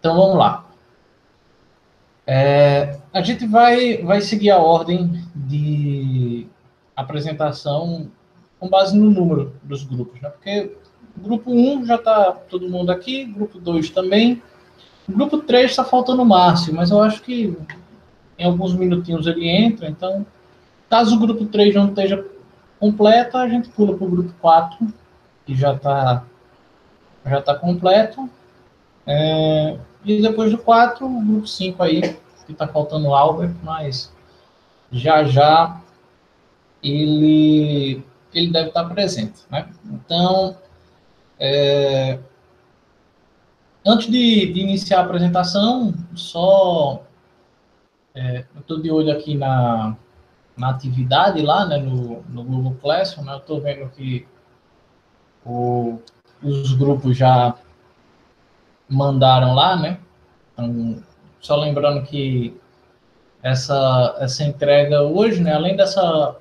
Então, vamos lá. A gente vai seguir a ordem de apresentação com base no número dos grupos, né? Porque o grupo 1 já está todo mundo aqui, grupo 2 também. O grupo 3 está faltando o Márcio, mas eu acho que em alguns minutinhos ele entra, então, caso o grupo 3 não esteja completo, a gente pula para o grupo 4, que já tá completo. E depois do 4, o grupo 5 aí, que está faltando o Albert, mas já ele deve estar presente, né? Então, antes de iniciar a apresentação, eu estou de olho aqui na atividade lá, né, no Google Classroom, né? Eu estou vendo que os grupos já mandaram lá, né? Então, só lembrando que essa entrega hoje, né, além dessa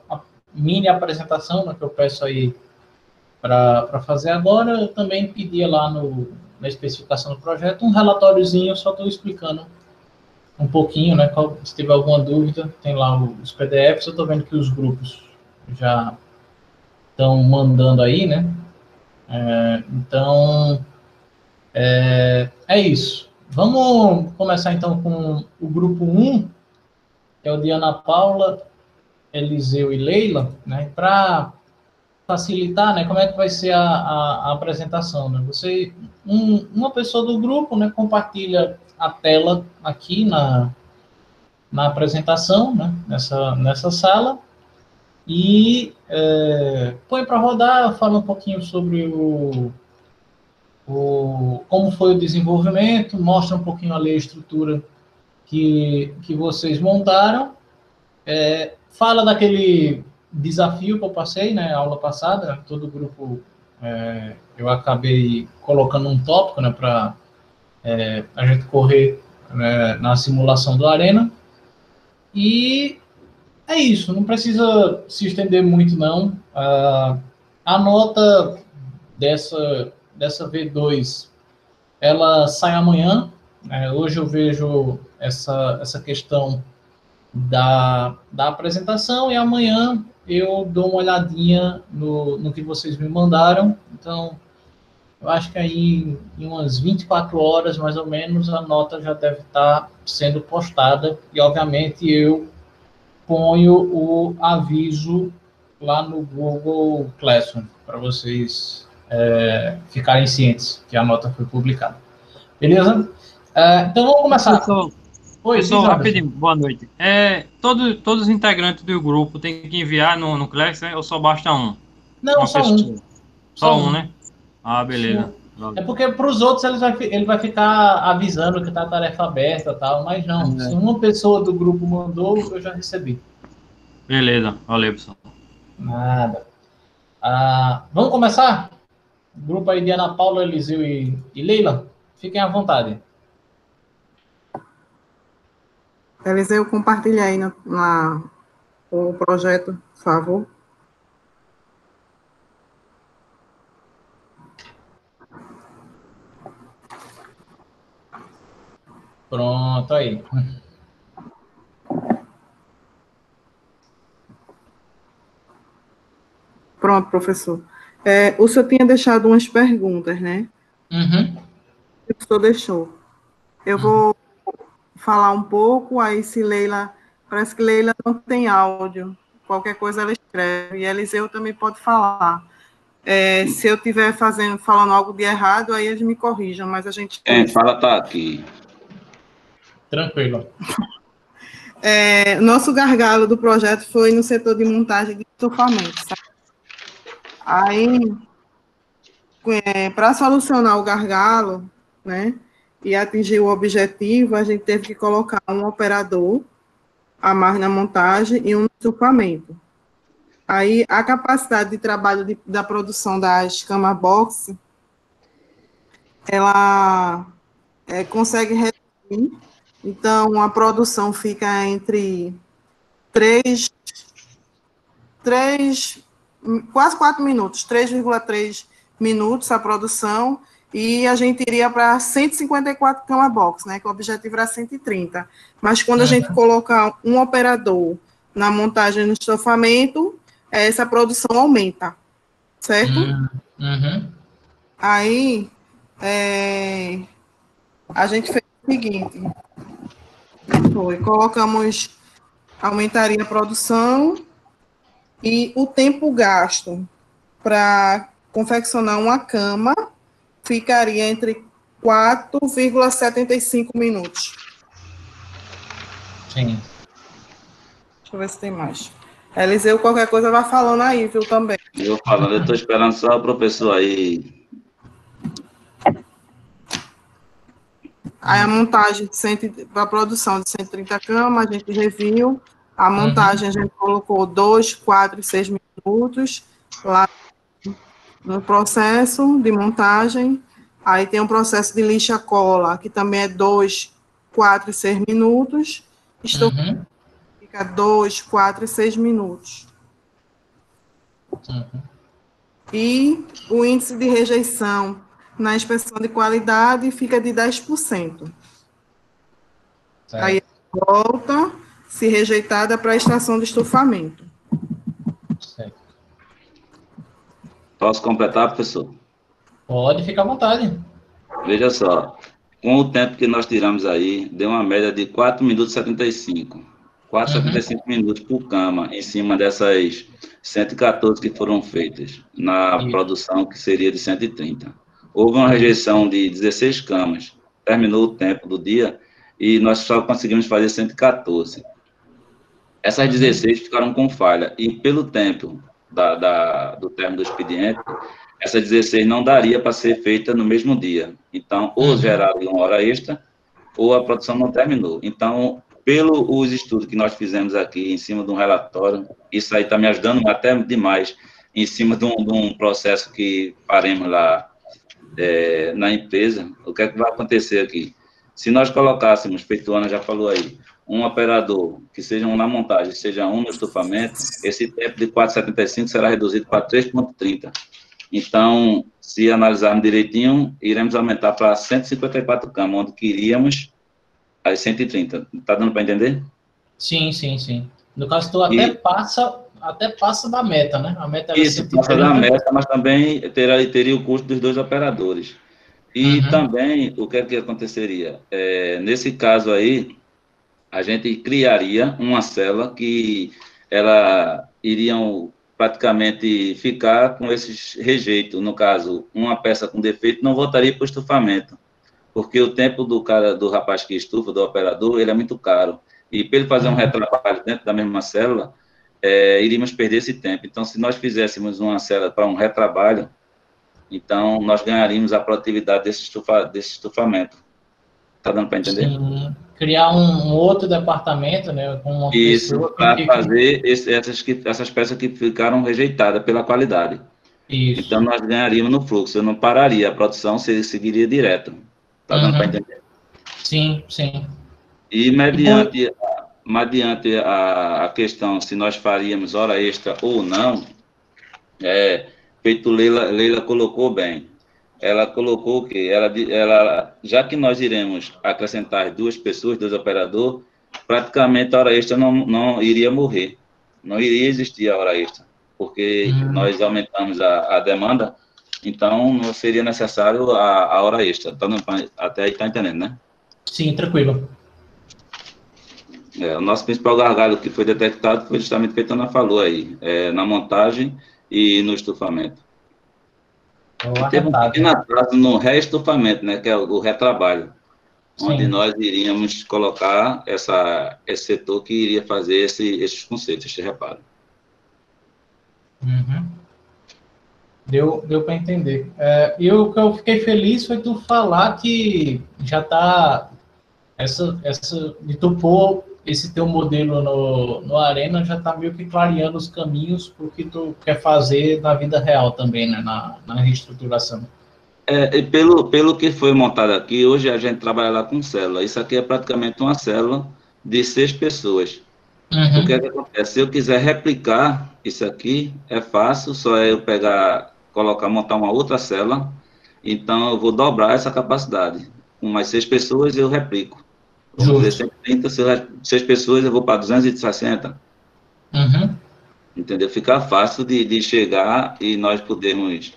mini apresentação, né, que eu peço aí para fazer agora, eu também pedi lá na especificação do projeto um relatóriozinho, só estou explicando um pouquinho, né, se tiver alguma dúvida, tem lá os PDFs, eu estou vendo que os grupos já estão mandando aí, né, então é isso. Vamos começar então com o grupo 1, que é o de Ana Paula, Eliseu e Leila, né, para facilitar, né, como é que vai ser a apresentação, né? Uma pessoa do grupo, né, compartilha a tela aqui na apresentação, né, nessa sala, e põe para rodar, fala um pouquinho sobre como foi o desenvolvimento, mostra um pouquinho ali a estrutura que vocês montaram, fala daquele desafio que eu passei, né, aula passada, todo o grupo, eu acabei colocando um tópico, né, para a gente correr, né, na simulação do Arena, e é isso, não precisa se estender muito, não. A nota dessa V2, ela sai amanhã, né, hoje eu vejo essa questão da apresentação e amanhã eu dou uma olhadinha no que vocês me mandaram. Então, eu acho que aí em umas 24 horas, mais ou menos, a nota já deve estar sendo postada e, obviamente, eu ponho o aviso lá no Google Classroom para vocês ficarem cientes que a nota foi publicada. Beleza? Então, vamos começar. Oi, Pessoal, rapidinho, boa noite. Todos os integrantes do grupo têm que enviar no Class, né? Ou só basta um? Não, Uma só um. pessoa? Só Só um, um. né? Ah, beleza. É porque para os outros ele vai ficar avisando que está a tarefa aberta e tal, mas não. Se uma pessoa do grupo mandou, eu já recebi. Beleza, valeu, pessoal. Nada. Vamos começar? Grupo aí de Ana Paula, Eliseu e Leila, fiquem à vontade. Eliseu, compartilha aí o projeto, por favor. Pronto, aí. Pronto, professor. O senhor tinha deixado umas perguntas, né? Uhum. O senhor deixou. Eu vou falar um pouco, aí se Leila... Parece que Leila não tem áudio. Qualquer coisa ela escreve. E Eliseu também pode falar. Se eu estiver falando algo de errado, aí eles me corrijam, mas a gente... Fala, tá aqui. Tranquilo. Nosso gargalo do projeto foi no setor de montagem de estufamento, sabe? Aí, para solucionar o gargalo, né, e atingir o objetivo, a gente teve que colocar um operador a mais na montagem e um no estufamento. Aí, a capacidade de trabalho da produção da escama box, ela consegue reduzir, então a produção fica entre 3, quase 4 minutos, 3,3 minutos a produção, e a gente iria para 154 cama box, né, que o objetivo era 130. Mas quando a gente colocar um operador na montagem no estofamento, essa produção aumenta, certo? Aí, a gente fez o seguinte, aumentaria a produção e o tempo gasto para confeccionar uma cama ficaria entre 4,75 minutos. Sim. Deixa eu ver se tem mais. Eliseu, qualquer coisa vai falando aí, viu, também. Eu falando, eu estou esperando só o professor aí. Aí a montagem para a produção de 130 camas, a gente reviu. A montagem a gente colocou 2, 4 e 6 minutos lá no processo de montagem. Aí tem um processo de lixa-cola, que também é 2, 4 e 6 minutos. Fica 2, 4 e 6 minutos. E o índice de rejeição na inspeção de qualidade fica de 10%. Certo. Aí volta, se rejeitada, para a estação de estufamento. Certo. Posso completar, professor? Pode, ficar à vontade. Veja só, com o tempo que nós tiramos aí, deu uma média de 4 minutos e 75. 4,75 minutos por cama, em cima dessas 114 que foram feitas, na produção que seria de 130. Houve uma rejeição de 16 camas, terminou o tempo do dia, e nós só conseguimos fazer 114. Essas 16 ficaram com falha, e pelo tempo do término do expediente, essas 16 não daria para ser feita no mesmo dia. Então, ou geraram uma hora extra, ou a produção não terminou. Então, pelos estudos que nós fizemos aqui, em cima de um relatório, isso aí está me ajudando até demais, em cima de um processo que faremos lá na empresa. O que é que vai acontecer aqui? Se nós colocássemos, feito a Ana já falou aí, um operador, que seja um na montagem, seja um no estufamento, esse tempo de 4,75 será reduzido para 3,30. Então, se analisarmos direitinho, iremos aumentar para 154 camas, onde queríamos as 130. Está dando para entender? Sim. No caso, tu até passa da meta, né? A meta era isso, 130. Passa da meta, mas também teria o custo dos dois operadores. E também, o que é que aconteceria? Nesse caso aí, a gente criaria uma cela que ela iriam praticamente ficar com esses rejeitos. No caso, uma peça com defeito não voltaria para o estufamento, porque o tempo do rapaz que estufa, do operador, ele é muito caro. E para ele fazer um retrabalho dentro da mesma célula, iríamos perder esse tempo. Então, se nós fizéssemos uma célula para um retrabalho, então nós ganharíamos a produtividade desse estufamento. Está dando para entender? Sim. Criar um outro departamento, né? Com uma isso, para fazer essas peças que ficaram rejeitadas pela qualidade. Isso. Então, nós ganharíamos no fluxo. Eu não pararia, a produção seguiria direto. Está dando para entender? Sim. E mediante a questão se nós faríamos hora extra ou não, feito Leila colocou bem. Ela colocou que ela, já que nós iremos acrescentar 2 pessoas, 2 operadores, praticamente a hora extra não iria morrer. Não iria existir a hora extra, porque nós aumentamos a demanda, então não seria necessário a hora extra. Até aí está entendendo, né? Sim, tranquilo. O nosso principal gargalo que foi detectado foi justamente o que a Ana falou aí, na montagem e no estufamento. Teve um pequeno atraso no reestufamento, né, que é o retrabalho, onde nós iríamos colocar esse setor que iria fazer esses conceitos, esse reparo. Deu para entender. E o que eu fiquei feliz foi tu falar que já está de tu pôr esse teu modelo no Arena já está meio que clareando os caminhos para o que tu quer fazer na vida real também, né, na reestruturação. Pelo que foi montado aqui, hoje a gente trabalha lá com célula. Isso aqui é praticamente uma célula de 6 pessoas. O que é que acontece? Se eu quiser replicar isso aqui, é fácil, só é eu montar uma outra célula, então eu vou dobrar essa capacidade. Com mais 6 pessoas, eu replico. Vamos dizer, 130, 6 pessoas, eu vou para 260. Uhum. Entendeu? Fica fácil de chegar e nós podemos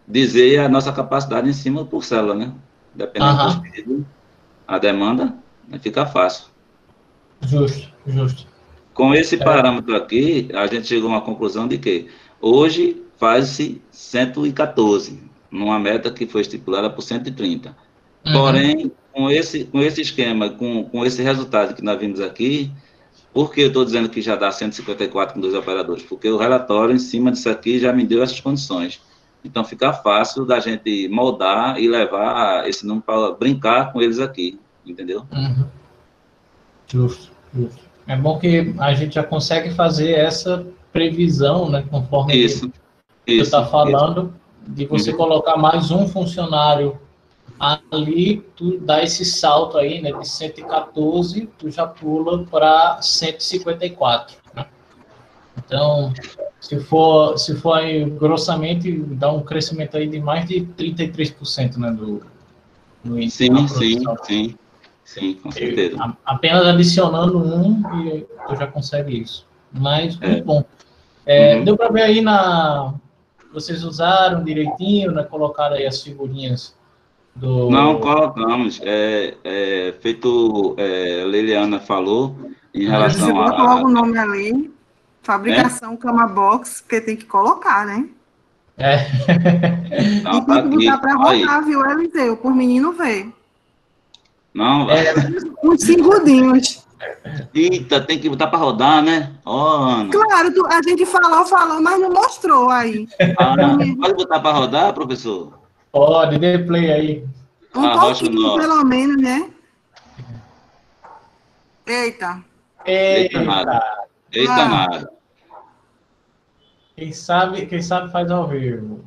dizer a nossa capacidade em cima por célula, né? Dependendo dos pedidos, a demanda, fica fácil. Justo, justo. Com esse parâmetro aqui, a gente chegou a uma conclusão de que hoje faz-se 114, numa meta que foi estipulada por 130. Porém, com esse esquema, com esse resultado que nós vimos aqui, por que eu estou dizendo que já dá 154 com 2 operadores? Porque o relatório, em cima disso aqui, já me deu essas condições. Então, fica fácil da gente moldar e levar esse número para brincar com eles aqui, entendeu? Justo, justo. É bom que a gente já consegue fazer essa previsão, né, conforme você está falando, de você colocar mais um funcionário ali, tu dá esse salto aí, né, de 114, tu já pula para 154, né? Então, se for aí, grossamente, dá um crescimento aí de mais de 33%, né, do índice. Sim, com certeza. Apenas adicionando e tu já consegue isso. Mas, muito bom. Deu para ver aí vocês usaram direitinho, né, colocaram aí as figurinhas do... Não, colocamos. Feito, a Liliana falou, em relação Você coloca logo o nome ali, fabricação Cama Box, porque tem que colocar, né? Não, e tem que botar para rodar, viu, Eliseu? Por menino ver. Não, uns 5 rodinhos. Eita, tem que botar para rodar, né? Ana. Claro, a gente falou, mas não mostrou aí. Pode botar para rodar, professor? Pode, dê play aí. Um pouquinho, pelo menos, né? Eita nada. Quem sabe faz ao vivo.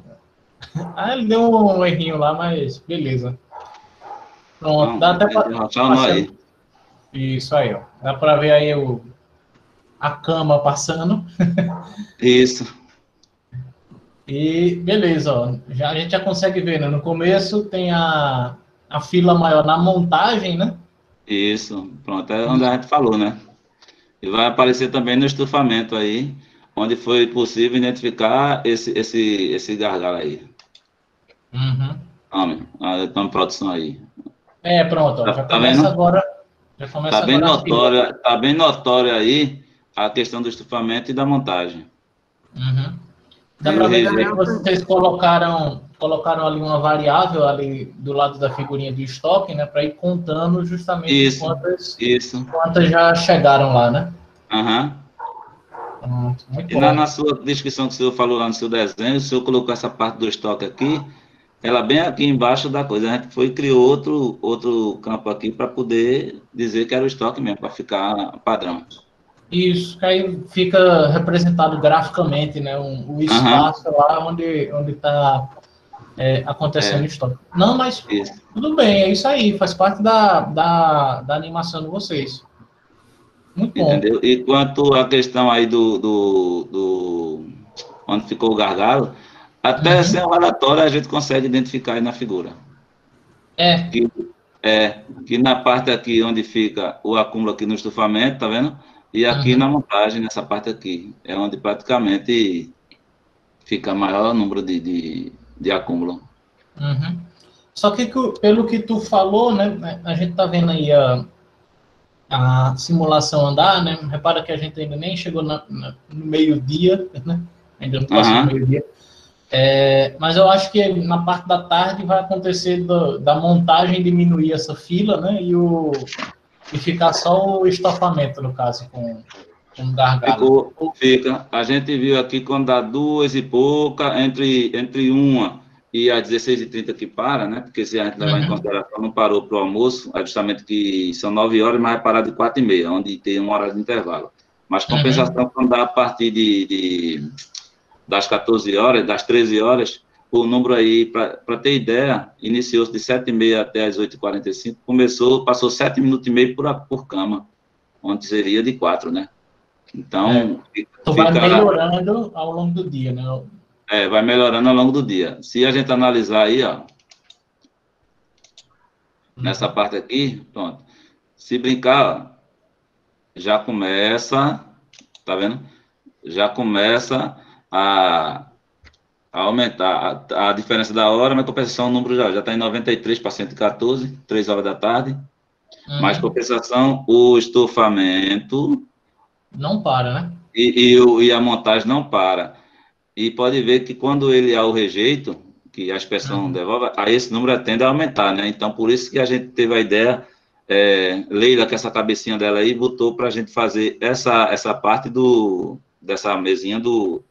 Ele deu um errinho lá, mas beleza. Pronto, não, dá até para... Isso aí, ó. Dá para ver aí a cama passando. Isso. E beleza, ó. A gente já consegue ver, né? No começo tem a fila maior na montagem, né? Isso, pronto, é onde a gente falou, né? E vai aparecer também no estufamento aí, onde foi possível identificar esse gargalo aí. Estamos em produção aí. Pronto, ó, já começa vendo? agora. Já começa agora. Tá bem notório aí a questão do estufamento e da montagem. Dá para ver também que vocês colocaram ali uma variável ali do lado da figurinha de estoque, né, para ir contando justamente quantas já chegaram lá, né? Muito bom. Na sua descrição que o senhor falou lá no seu desenho, o senhor colocou essa parte do estoque aqui, ela bem aqui embaixo da coisa. A gente criou outro campo aqui para poder dizer que era o estoque mesmo, para ficar padrão. Isso, que aí fica representado graficamente, né, o espaço lá onde está acontecendo o estoque. Não, mas tudo bem, é isso aí, faz parte da animação de vocês. Muito bom. Entendeu? E quanto à questão aí onde ficou o gargalo, até sem o relatório a gente consegue identificar aí na figura. Que na parte aqui onde fica o acúmulo aqui no estufamento, tá vendo? E aqui na montagem, nessa parte aqui, é onde praticamente fica maior número de acúmulo. Só que pelo que tu falou, né, a gente tá vendo aí a simulação andar, né? Repara que a gente ainda nem chegou no meio-dia, né? Ainda não passou no meio-dia. Mas eu acho que na parte da tarde vai acontecer da montagem diminuir essa fila, né? E ficar só o estofamento, no caso, com gargalo. Fica. A gente viu aqui quando dá 2 e pouca, entre uma e às 16h30 que para, né? Porque se a gente levar em consideração, não parou para o almoço, justamente que são 9 horas, mas vai parar de 4h30, onde tem 1 hora de intervalo. Mas compensação, quando dá a partir das 14 horas, das 13 horas, o número aí, para ter ideia, iniciou-se de 7h30 até as 8h45, passou 7 minutos e meio por cama, onde seria de 4, né? Então, vai melhorando ao longo do dia, né? vai melhorando ao longo do dia. Se a gente analisar aí, ó, nessa parte aqui, pronto. Se brincar, ó, já começa, tá vendo? Já começa a aumentar a diferença da hora, mas compensação o número já está em 93 para 114, 3 horas da tarde. Mas compensação, o estufamento... Não para, né? E a montagem não para. E pode ver que quando ele há o rejeito, que a inspeção devolve, aí esse número tende a aumentar, né? Então, por isso que a gente teve a ideia, Leila, com essa cabecinha dela aí, botou para a gente fazer essa parte dessa mesinha do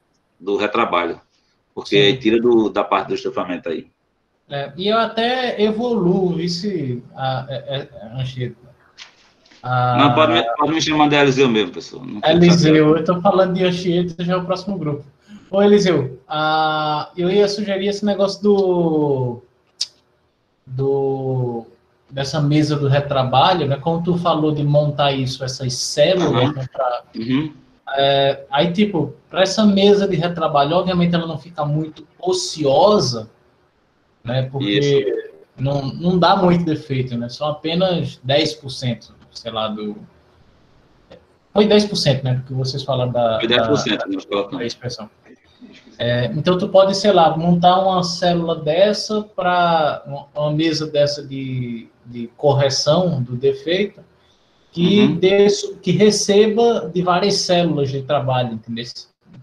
retrabalho. Porque aí tira da parte do estufamento aí. E eu até evoluo esse Anchieta. Não, pode me chamar de Eliseu mesmo, pessoal. Eliseu, eu estou falando de Anchieta, já é o próximo grupo. Ô, Eliseu, eu ia sugerir esse negócio dessa mesa do retrabalho, né? Como tu falou de montar isso, essas células, né? Aí, tipo, para essa mesa de retrabalho, obviamente ela não fica muito ociosa, né? Porque não dá muito defeito, né? São apenas 10%, sei lá, Foi 10%, né? Porque vocês falaram Foi 10%, nós colocamos. da expressão. Então, tu pode, sei lá, montar uma célula dessa para uma mesa dessa de correção do defeito que receba de várias células de trabalho, entendeu?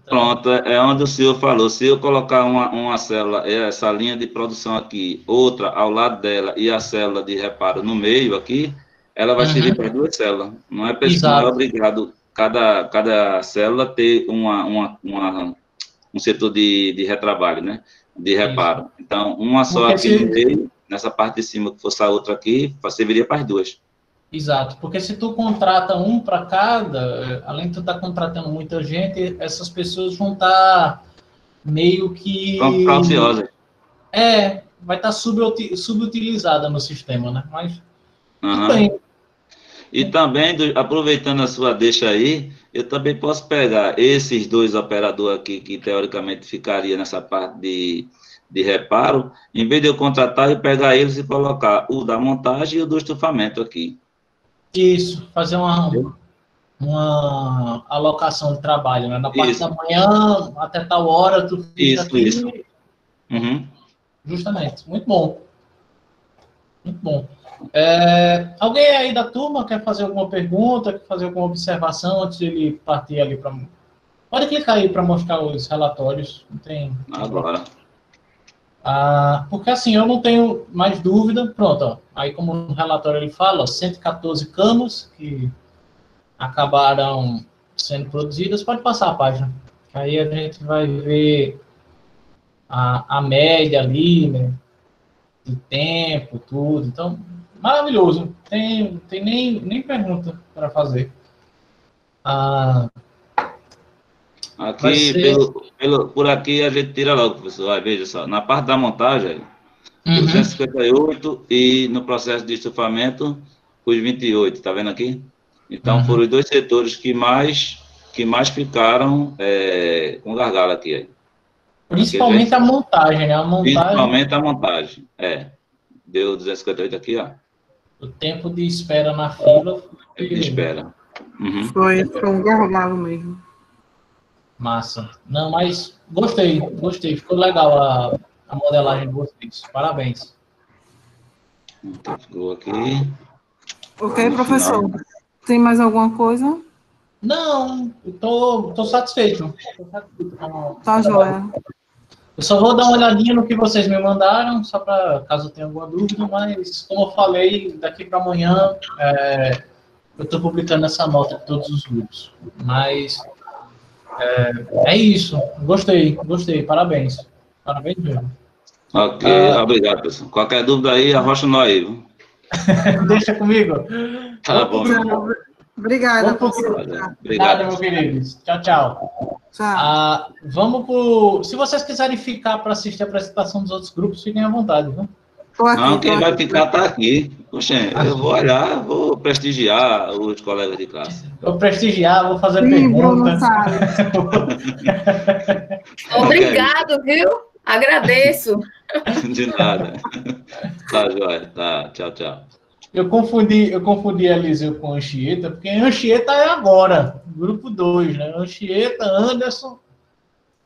Então, pronto, é onde o senhor falou. Se eu colocar uma célula, essa linha de produção aqui, outra ao lado dela e a célula de reparo no meio aqui, ela vai servir para 2 células. Não é obrigado cada célula ter um setor de retrabalho, né? De reparo. Isso. Então, uma só aqui no meio, nessa parte de cima, que fosse a outra aqui, serviria para as 2. Exato, porque se tu contrata um para cada, além de tu estar contratando muita gente, essas pessoas vão estar meio que... Vão ficar ociosas. Vai estar subutilizada no sistema, né? Mas, tudo bem. E também, aproveitando a sua deixa aí, eu também posso pegar esses 2 operadores aqui, que teoricamente ficaria nessa parte de reparo, em vez de eu contratar, eu pegar eles e colocar o da montagem e o do estufamento aqui. Isso, fazer uma alocação de trabalho, né? Na parte da manhã, até tal hora, tu fica aqui. Isso. Justamente, muito bom. Muito bom. Alguém aí da turma quer fazer alguma pergunta, quer fazer alguma observação antes de ele partir ali para... Pode clicar aí para mostrar os relatórios. Não tem... Agora. Porque assim, eu não tenho mais dúvida. Pronto, ó. Aí como no relatório ele fala, 114 camas que acabaram sendo produzidas. Pode passar a página. Aí a gente vai ver a média ali, né? De tempo, tudo. Então, maravilhoso. Tem nem pergunta para fazer. Aqui, por aqui, a gente tira logo, professor. Veja só, na parte da montagem, 258 e no processo de estufamento, os 28, tá vendo aqui? Então, foram os 2 setores que mais ficaram com gargalo aqui. Principalmente a montagem, né? Principalmente a montagem, Deu 258 aqui, ó. O tempo de espera na fila. Tempo de espera. Foi um gargalo mesmo. Massa. Não, mas gostei. Ficou legal a modelagem de vocês. Parabéns. Então, ficou aqui. Ok, professor. Tem mais alguma coisa? Não, eu tô satisfeito. Tá, joia. Eu só vou dar uma olhadinha no que vocês me mandaram, só para caso tenha alguma dúvida, mas, como eu falei, daqui para amanhã eu estou publicando essa nota de todos os grupos. Mas é isso. Gostei. Parabéns. Parabéns mesmo. Ok, obrigado, pessoal. Qualquer dúvida aí, arrocha nós aí, viu? Deixa comigo. Tá bom. Obrigada, Obrigado, meu querido. Tchau. Vamos pro... Se vocês quiserem ficar para assistir a apresentação dos outros grupos, fiquem à vontade, viu? Tô aqui, Não, tô quem vai aqui. ficar tá aqui. Poxa, eu vou olhar, vou prestigiar os colegas de classe. Vou prestigiar, vou fazer Sim, Bruno pergunta. Salles. Obrigado, viu? Agradeço. De nada. Tá, joia. Tá, tchau, tchau. Eu confundi Eliseu com Anchieta, porque Anchieta é agora, grupo 2, né? Anchieta, Anderson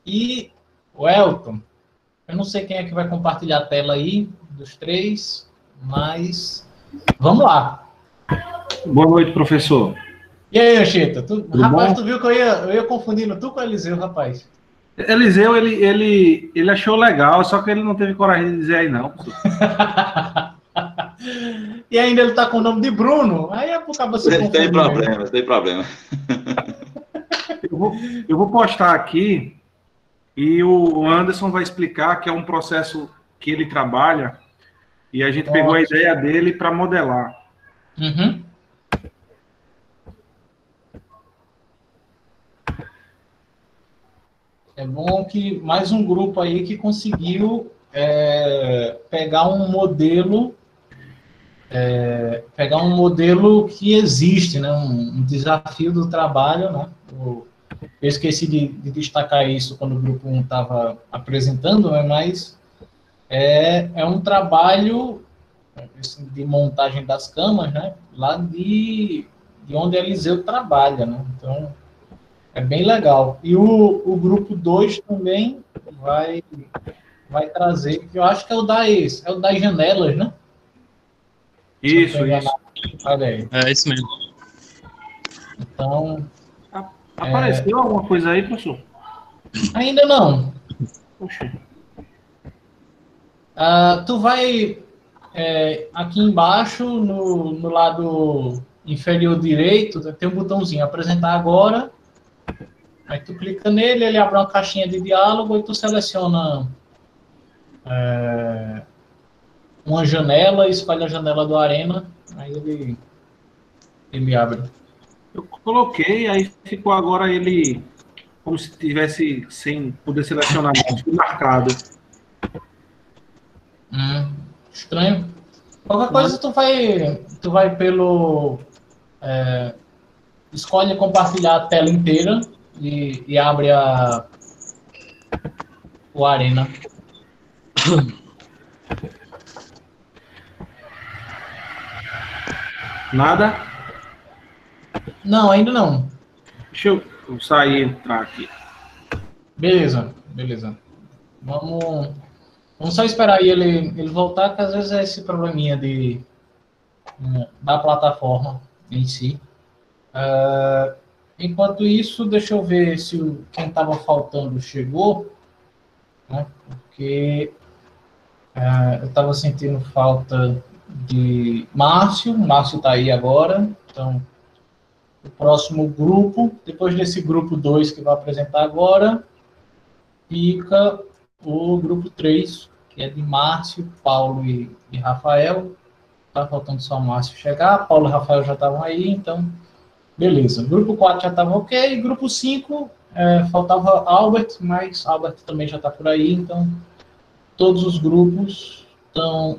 e o Elton. Eu não sei quem é que vai compartilhar a tela aí, dos três, mas vamos lá. Boa noite, professor. E aí, Anchieta? Rapaz, bom? tu viu que eu ia confundindo tu com o Eliseu, rapaz. Eliseu, ele achou legal, só que ele não teve coragem de dizer aí, não. E ainda ele tá com o nome de Bruno, aí é por causa você Tem confundir. problema, tem problema. Eu vou postar aqui e o Anderson vai explicar que é um processo que ele trabalha e a gente pegou a ideia dele para modelar. Uhum. É bom que mais um grupo aí que conseguiu pegar um modelo que existe, né? Um desafio do trabalho, né? Eu esqueci de destacar isso quando o grupo 1 estava apresentando, né? Mas é um trabalho assim, de montagem das camas, né? Lá de onde a Eliseu trabalha, né? Então, é bem legal. E o grupo 2 também vai trazer, que eu acho que é o das janelas, né? Isso. Olha aí. É isso mesmo. Então, Apareceu alguma coisa aí, professor? ainda não. Poxa. Tu vai aqui embaixo, no lado inferior direito, tem um botãozinho, apresentar agora. Aí tu clica nele, ele abre uma caixinha de diálogo e tu seleciona uma janela, escolhe a janela do Arena, aí ele abre. Eu coloquei, aí ficou agora ele como se tivesse sem poder selecionar, marcado. Estranho. Qualquer coisa tu vai pelo escolhe compartilhar a tela inteira e abre o Arena. Nada? Não, ainda não. Deixa eu sair e entrar aqui. Beleza. Vamos só esperar aí ele voltar, que às vezes é esse probleminha da plataforma em si. Enquanto isso, deixa eu ver se quem estava faltando chegou, né? Porque eu estava sentindo falta de Márcio. Márcio está aí agora, então o próximo grupo, depois desse grupo 2 que vai apresentar agora, fica o grupo 3, que é de Márcio, Paulo e Rafael. Tá faltando só o Márcio chegar, Paulo e Rafael já estavam aí, então beleza. Grupo 4 já estava ok, grupo 5 faltava Albert, mas Albert também já está por aí, então todos os grupos estão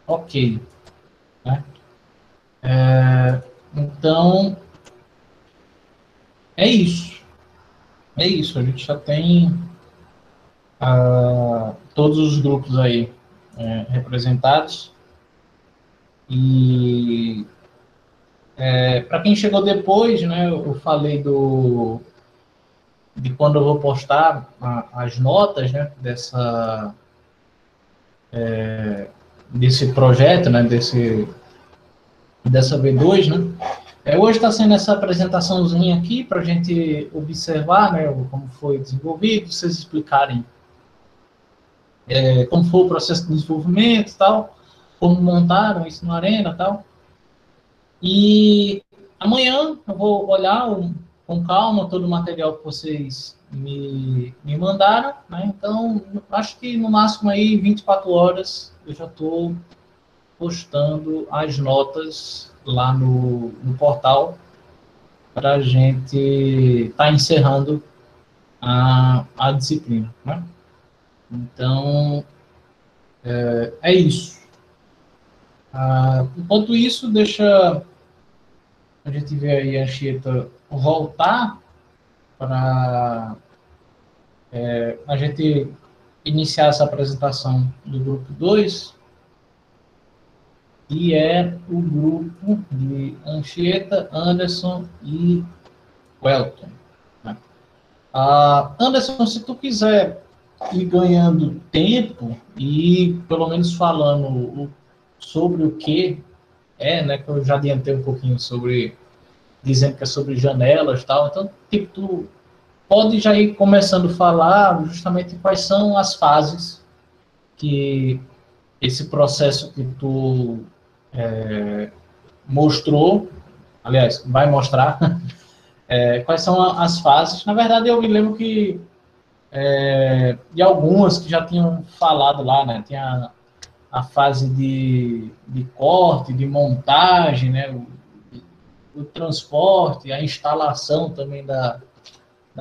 ok, né? Então é isso, a gente já tem todos os grupos aí representados. E para quem chegou depois, né, eu falei de quando eu vou postar as notas, né, desse projeto, né, dessa V2, né. Hoje está sendo essa apresentaçãozinha aqui para a gente observar, né, como foi desenvolvido, vocês explicarem como foi o processo de desenvolvimento e tal, como montaram isso no Arena e tal. E amanhã eu vou olhar com calma todo o material que vocês me mandaram, né? Então, acho que no máximo aí 24 horas eu já estou postando as notas lá no portal para a gente estar encerrando a disciplina, né? Então, é isso. Enquanto isso, deixa a gente ver aí a Anchieta voltar para a gente iniciar essa apresentação do grupo 2, que é o grupo de Anchieta, Anderson e Welton. Anderson, se tu quiser ir ganhando tempo e pelo menos falando sobre o que né, que eu já adiantei um pouquinho sobre, dizendo que é sobre janelas e tal, então, tipo, tu pode já ir começando a falar justamente quais são as fases que esse processo que tu mostrou, aliás, vai mostrar, quais são as fases. Na verdade, eu me lembro que de algumas que já tinham falado lá, né? Tinha a fase de corte, de montagem, né? O transporte, a instalação também da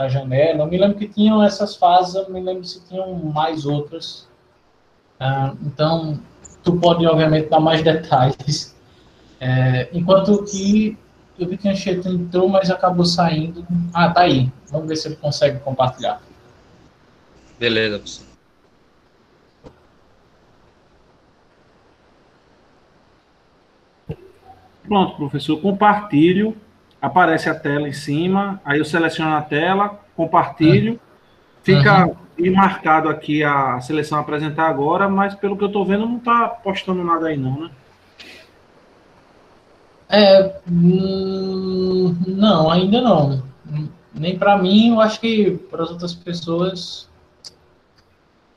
janela. Eu me lembro que tinham essas fases, eu me lembro se tinham mais outras. Então, tu pode, obviamente, dar mais detalhes. Enquanto que eu vi que a Anchieta entrou, mas acabou saindo. Tá aí. Vamos ver se ele consegue compartilhar. Beleza, professor. Pronto, professor, compartilho, aparece a tela em cima, aí eu seleciono a tela, compartilho, fica marcado aqui a seleção apresentar agora, mas pelo que eu estou vendo não está postando nada aí não, né? Não, ainda não. Nem para mim, eu acho que para as outras pessoas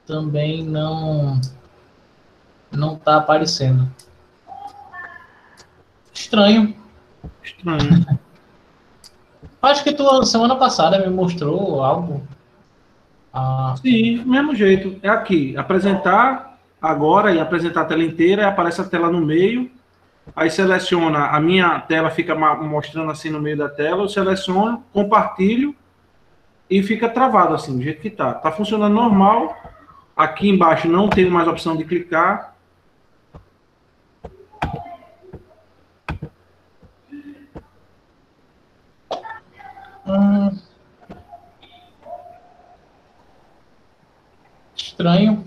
também não está aparecendo. Estranho. Acho que tu, semana passada, me mostrou algo. Sim, mesmo jeito. É aqui, apresentar agora e apresentar a tela inteira, aparece a tela no meio, aí seleciona, a minha tela fica mostrando assim no meio da tela, eu seleciono, compartilho e fica travado assim, do jeito que tá. Tá funcionando normal. Aqui embaixo não tem mais opção de clicar. Estranho.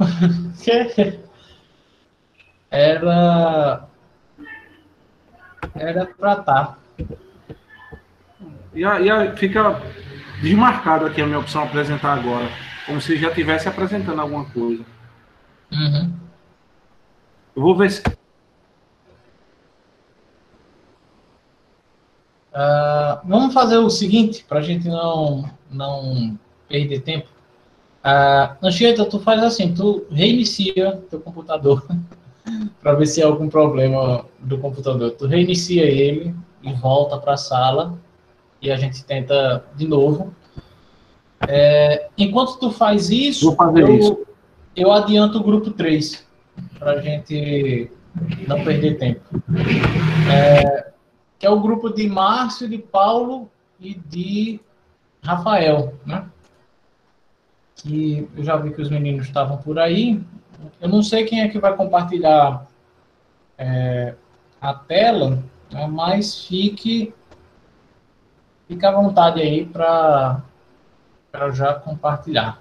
Era para estar. E aí fica desmarcado aqui a minha opção apresentar agora, como se já estivesse apresentando alguma coisa. Eu vou ver se... Vamos fazer o seguinte, para a gente não perder tempo. Anchieta, tu faz assim, tu reinicia teu computador para ver se há algum problema do computador. Tu reinicia ele e volta para a sala e a gente tenta de novo. Enquanto tu faz isso, eu adianto o grupo 3 para a gente não perder tempo. Que é o grupo de Márcio, de Paulo e de Rafael, né? Que eu já vi que os meninos estavam por aí. Eu não sei quem é que vai compartilhar a tela, né? Mas fique à vontade aí para já compartilhar.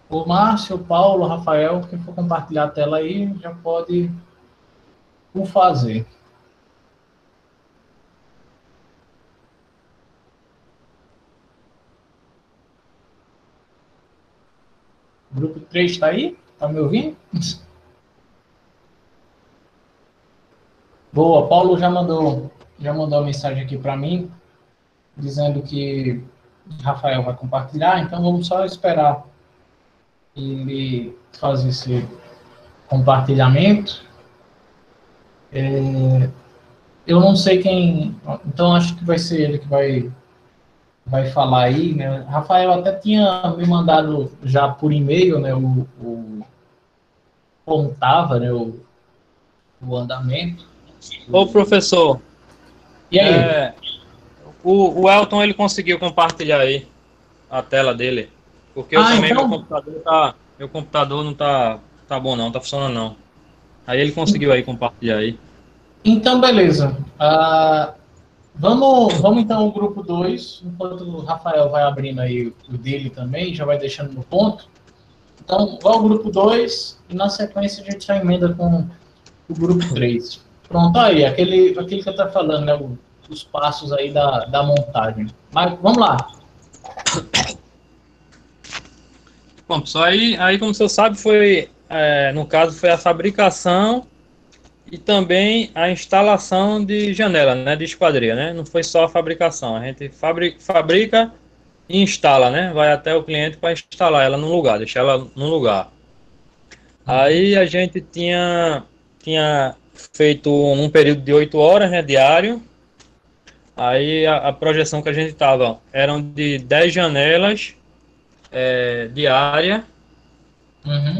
O Márcio, o Paulo, o Rafael, quem for compartilhar a tela aí, já pode fazer. O grupo 3 está aí? Está me ouvindo? Boa, Paulo já mandou a mensagem aqui para mim, dizendo que Rafael vai compartilhar, então vamos só esperar ele fazer esse compartilhamento. Eu não sei quem, então acho que vai ser ele que vai falar aí, né? Rafael até tinha me mandado já por e-mail, né, contava, né, o andamento. Ô, professor. E aí? O Elton, ele conseguiu compartilhar aí a tela dele. Porque eu também, então... meu computador não tá tá bom não, tá funcionando não. Aí ele conseguiu aí compartilhar aí. Então, beleza. Vamos então ao grupo 2, enquanto o Rafael vai abrindo aí o dele também, já vai deixando no ponto. Então, vai ao grupo 2 e na sequência a gente já emenda com o grupo 3. Pronto, aí, aquele que eu estava falando, né? Os passos aí da montagem. Mas vamos lá. Bom, pessoal, aí como você sabe, no caso, foi a fabricação e também a instalação de janela, né, de esquadria, né? Não foi só a fabricação, a gente fabrica e instala, né? Vai até o cliente para instalar ela no lugar, deixar ela no lugar. Aí a gente tinha feito um período de 8 horas, né, diário. Aí a projeção que a gente estava eram de 10 janelas diária.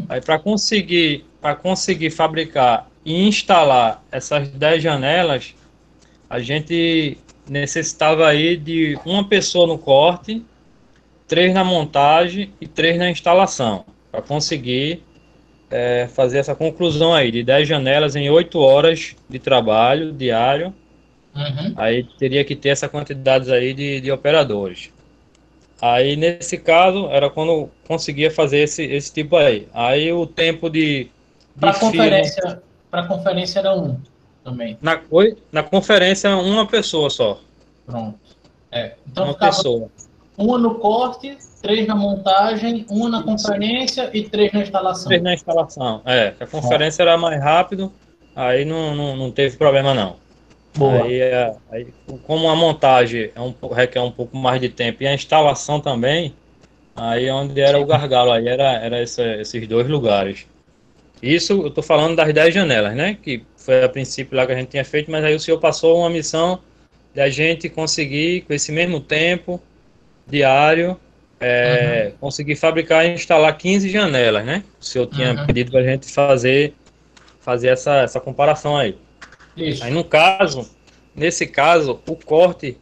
Aí para conseguir fabricar e instalar essas 10 janelas, a gente necessitava aí de uma pessoa no corte, 3 na montagem e 3 na instalação, para conseguir fazer essa conclusão aí de 10 janelas em 8 horas de trabalho diário. Aí teria que ter essa quantidade aí de operadores. Aí, nesse caso, era quando conseguia fazer esse tipo aí. Aí, o tempo de Para conferência era um também. Na conferência, uma pessoa só. Pronto. Então, uma ficava pessoa. Uma no corte, 3 na montagem, uma na conferência e 3 na instalação. 3 na instalação. A conferência era mais rápido, aí não teve problema, não. Boa. Aí, como a montagem requer um pouco mais de tempo e a instalação também, aí onde era o gargalo, aí era esses 2 lugares. Isso eu estou falando das 10 janelas, né? Que foi a princípio lá que a gente tinha feito, mas aí o senhor passou uma missão de a gente conseguir, com esse mesmo tempo diário, conseguir fabricar e instalar 15 janelas, né? O senhor tinha pedido para a gente fazer essa comparação aí. Isso. Aí nesse caso, o corte,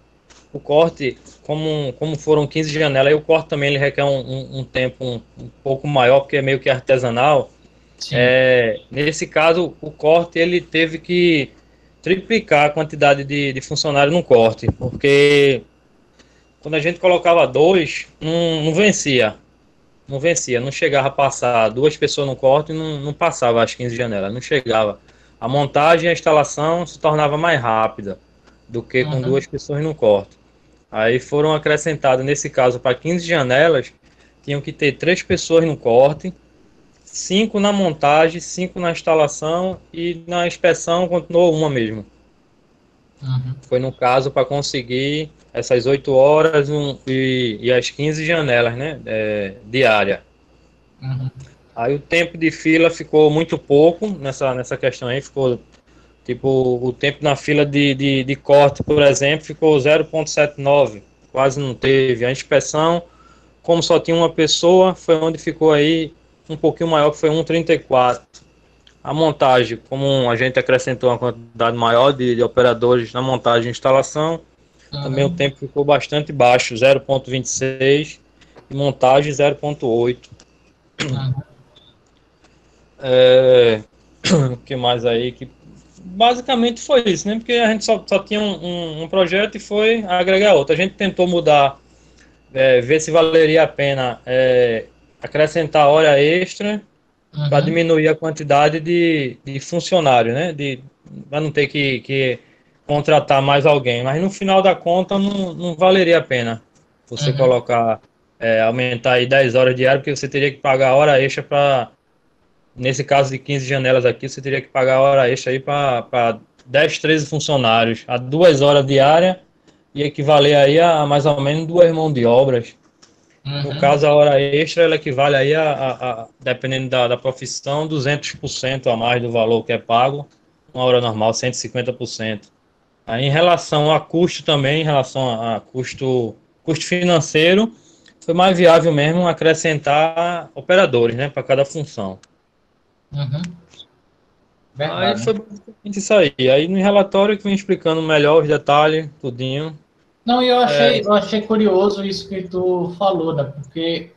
como foram 15 janelas, aí o corte também ele requer um tempo um pouco maior, porque é meio que artesanal. Nesse caso, o corte ele teve que triplicar a quantidade de funcionários no corte, porque quando a gente colocava 2, não vencia. Não chegava a passar 2 pessoas no corte, não passava as 15 janelas, não chegava. A montagem e a instalação se tornava mais rápida do que com 2 pessoas no corte. Aí foram acrescentadas, nesse caso, para 15 janelas, tinham que ter 3 pessoas no corte, 5 na montagem, 5 na instalação e na inspeção continuou uma mesmo. Foi no caso para conseguir essas 8 horas e as 15 janelas, né, diária. Aí o tempo de fila ficou muito pouco nessa questão aí, ficou tipo o tempo na fila de corte, por exemplo, ficou 0,79, quase não teve. A inspeção, como só tinha uma pessoa, foi onde ficou aí um pouquinho maior, que foi 1,34. A montagem, como a gente acrescentou uma quantidade maior de operadores na montagem e instalação, também o tempo ficou bastante baixo, 0,26 e montagem 0,8. O que mais aí? Que basicamente foi isso, né? Porque a gente só tinha um projeto e foi agregar outro. A gente tentou mudar, ver se valeria a pena acrescentar hora extra para diminuir a quantidade de funcionário, né? Para não ter que contratar mais alguém. Mas no final da conta não valeria a pena você colocar, aumentar aí 10 horas diárias, porque você teria que pagar hora extra para, nesse caso de 15 janelas aqui, você teria que pagar hora extra aí para 10, 13 funcionários. A 2 horas diárias ia equivaler aí a mais ou menos 2 mãos de obras. No caso, a hora extra, ela equivale aí dependendo da profissão, 200% a mais do valor que é pago. Uma hora normal, 150%. Aí, em relação a custo também, em relação a custo financeiro, foi mais viável mesmo acrescentar operadores, né, para cada função. Aí foi basicamente isso aí. Aí no relatório que vem explicando melhor os detalhes, tudinho. Não, eu achei curioso isso que tu falou, né? Porque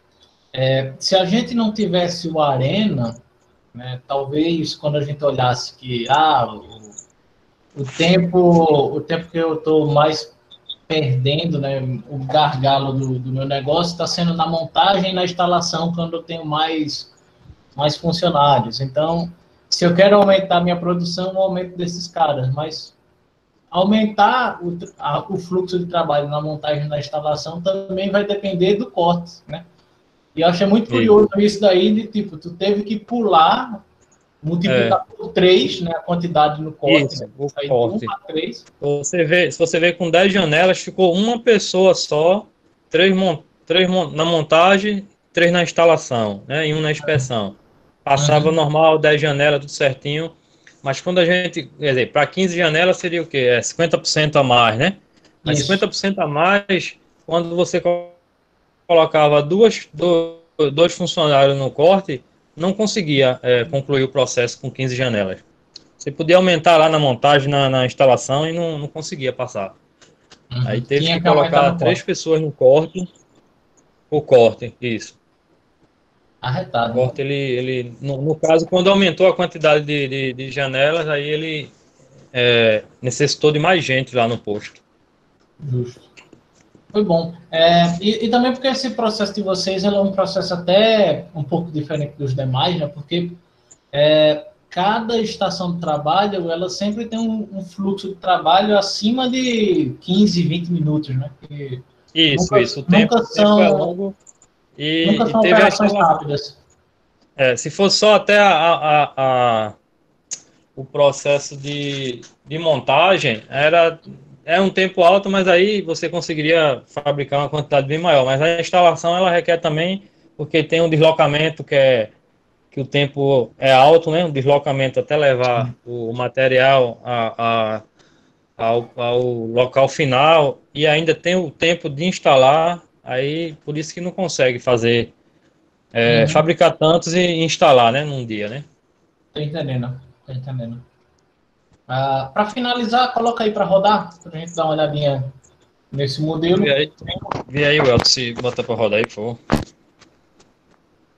se a gente não tivesse o Arena, né? Talvez quando a gente olhasse que o tempo que eu estou mais perdendo, né, o gargalo do meu negócio está sendo na montagem e na instalação, quando eu tenho mais funcionários. Então, se eu quero aumentar minha produção, eu aumento desses caras, mas aumentar o fluxo de trabalho na montagem e na instalação também vai depender do corte, né? E eu achei muito curioso isso daí, de tipo, tu teve que pular, multiplicar por 3, né, a quantidade no corte. Isso, né? o Aí corte. de 1 a 3. Se você vê com 10 janelas, ficou uma pessoa só, 3 na montagem, 3 na instalação, né, e 1 na inspeção. Passava normal, 10 janelas, tudo certinho. Mas quando a gente, quer dizer, para 15 janelas seria o quê? 50% a mais, né? Mas Isso. 50% a mais, quando você colocava dois funcionários no corte, não conseguia concluir o processo com 15 janelas. Você podia aumentar lá na montagem, na instalação, e não conseguia passar. Aí teve Tinha que que aumentar colocar no 3 corte. pessoas no corte. O corte, isso. O Arretado. corte, ele no caso, quando aumentou a quantidade de janelas, aí ele necessitou de mais gente lá no posto. Justo. Foi bom. E também porque esse processo de vocês é um processo até um pouco diferente dos demais, né? Porque cada estação de trabalho, ela sempre tem um fluxo de trabalho acima de 15, 20 minutos, né? Isso. O tempo é longo. Nunca E são teve operações rápidas. Se fosse só até o processo de montagem, é um tempo alto, mas aí você conseguiria fabricar uma quantidade bem maior. Mas a instalação, ela requer também, porque tem um deslocamento que o tempo é alto, né? Um deslocamento até levar o material ao local final, e ainda tem o tempo de instalar, aí por isso que não consegue fazer, fabricar tantos e instalar, né? Num dia, né? Tô entendendo. Para finalizar, coloca aí para rodar, para a gente dar uma olhadinha nesse modelo. Vê aí, Welton, se bota para rodar aí, por favor.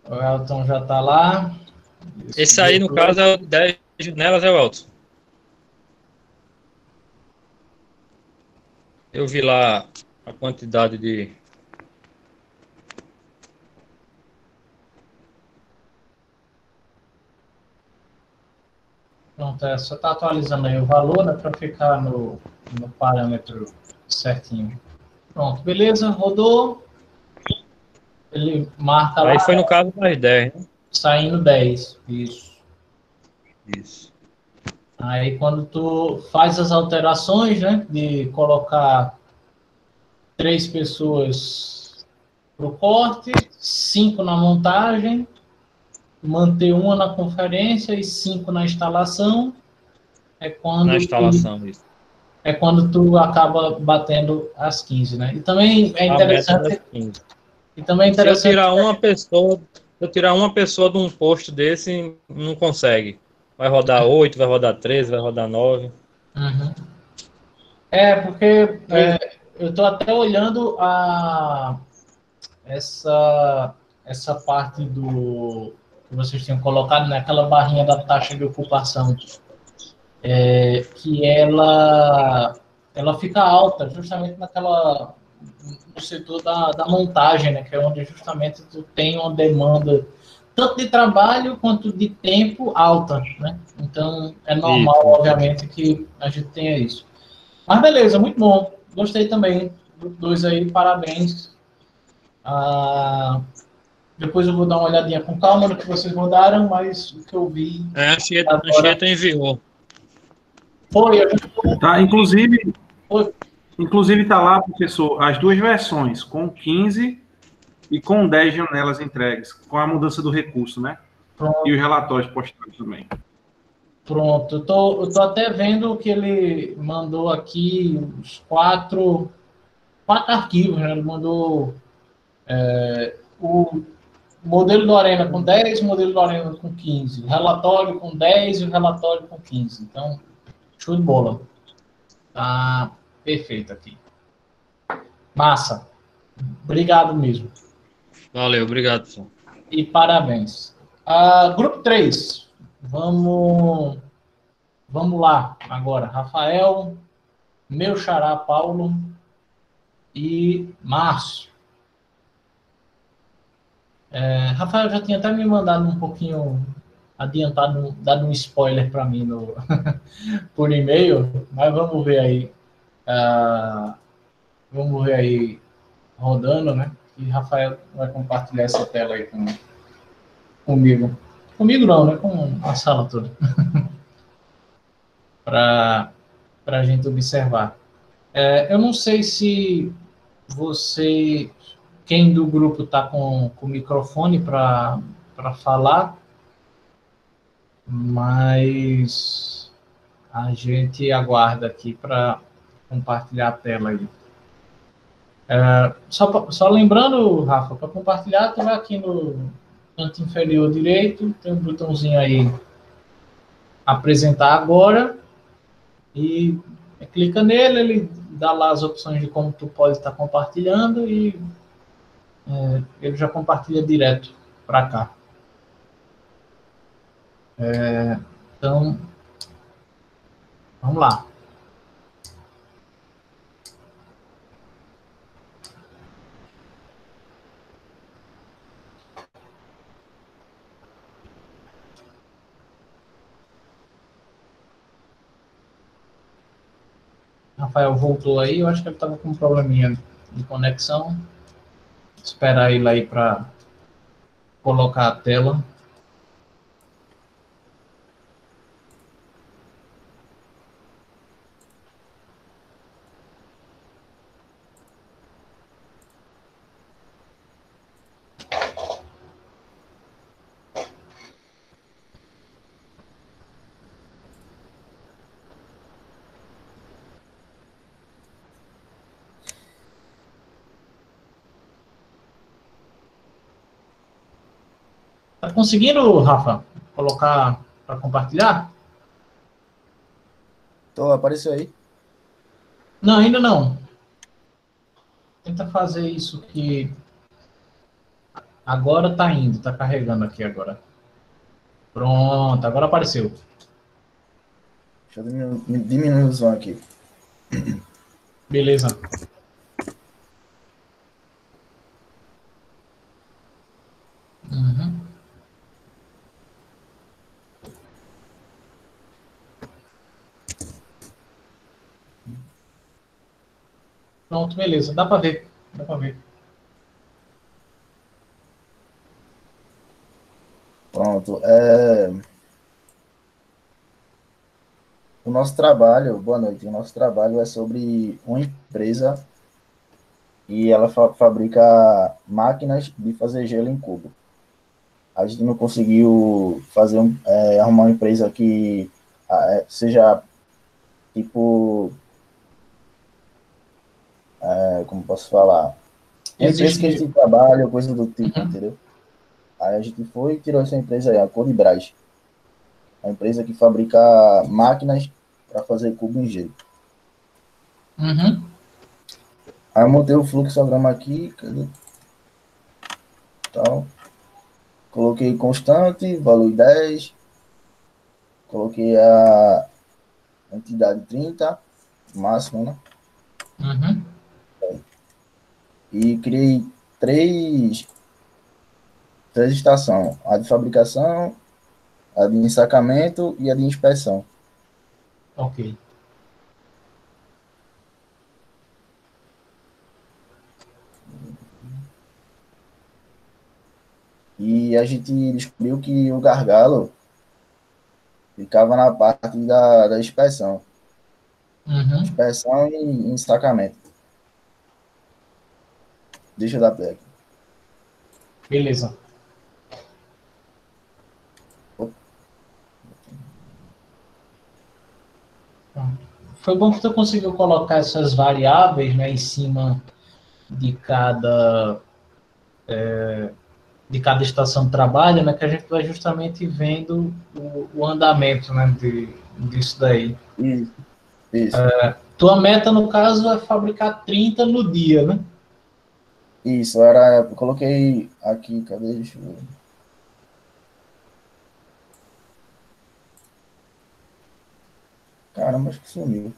O Elton já está lá. Esse aí, no caso, é 10 janelas, Welton. Eu vi lá a quantidade de... Pronto, só está atualizando aí o valor, né, para ficar no parâmetro certinho. Pronto, beleza, rodou. Ele marca lá. Aí foi no caso das 10, né? Saindo 10, isso. Aí quando tu faz as alterações, né, de colocar 3 pessoas para o corte, 5 na montagem, manter 1 na conferência e 5 na instalação, isso. É quando tu acaba batendo as 15, né? E também é interessante. Se eu tirar uma pessoa de um posto desse, não consegue. Vai rodar 8, vai rodar 13, vai rodar 9. Porque eu estou até olhando essa parte do que vocês tinham colocado naquela barrinha da taxa de ocupação, que ela fica alta justamente no setor da montagem, né, que é onde justamente tu tem uma demanda tanto de trabalho quanto de tempo alta, né? Então é normal, obviamente, que a gente tenha isso. Mas beleza, muito bom. Gostei também dos 2 aí, parabéns. Depois eu vou dar uma olhadinha com calma no que vocês rodaram, mas o que eu vi... A Anchieta enviou. Foi. Tá, inclusive tá lá, professor, as 2 versões, com 15 e com 10 janelas entregues, com a mudança do recurso, né? Pronto. E os relatórios postados também. Pronto, eu tô até vendo que ele mandou aqui os 4 arquivos, né? Ele mandou o modelo do Arena com 10, o modelo do Arena com 15, o relatório com 10 e o relatório com 15. Então, show de bola. Tá perfeito aqui. Massa. Obrigado mesmo. Valeu, obrigado, senhor. E parabéns. Grupo 3. Vamos lá agora. Rafael, meu xará Paulo e Márcio. Rafael já tinha até me mandado um pouquinho adiantado, dado um spoiler para mim por e-mail, mas vamos ver aí. Vamos ver aí rodando, né? E Rafael vai compartilhar essa tela aí comigo. Comigo não, né? Com a sala toda. Para a gente observar. Eu não sei se quem do grupo está com o microfone para falar, mas a gente aguarda aqui para compartilhar a tela aí. Só lembrando, Rafa, para compartilhar, tu vai aqui no canto inferior direito, tem um botãozinho aí, apresentar agora, e clica nele, ele dá lá as opções de como tu pode estar compartilhando e ele já compartilha direto para cá. Então, vamos lá. Rafael voltou aí, eu acho que ele estava com um probleminha de conexão. Esperar ele aí para colocar a tela. Tá conseguindo, Rafa, colocar para compartilhar? Apareceu aí? Não, ainda não. Tenta fazer isso que agora tá indo, tá carregando aqui agora. Pronto, agora apareceu. Deixa eu diminuir o som aqui. Beleza. Uhum. Pronto, beleza. Dá para ver. Dá para ver. Pronto. O nosso trabalho, boa noite, o nosso trabalho é sobre uma empresa e ela fabrica máquinas de fazer gelo em cubo. A gente não conseguiu arrumar uma empresa que seja tipo, como posso falar, empresa que a gente trabalha, coisa do tipo, entendeu? Aí a gente foi e tirou essa empresa aí, a Codibras. A empresa que fabrica máquinas para fazer cubo em gelo. Uhum. Aí eu montei o fluxograma aqui, cadê? Tal. Coloquei constante, valor 10. Coloquei a entidade 30, máximo, né? Uhum. E criei três estações. A de fabricação, a de ensacamento e a de inspeção. Ok. E a gente descobriu que o gargalo ficava na parte da inspeção. Uhum. Inspeção e ensacamento. Deixa eu dar play aqui. Beleza. Foi bom que tu conseguiu colocar essas variáveis, né, em cima de cada estação de trabalho, né, que a gente vai justamente vendo o andamento, né, disso daí. Isso. Tua meta, no caso, é fabricar 30 no dia, né? Isso, eu coloquei aqui, cadê? Deixa eu ver. Caramba, acho que sumiu.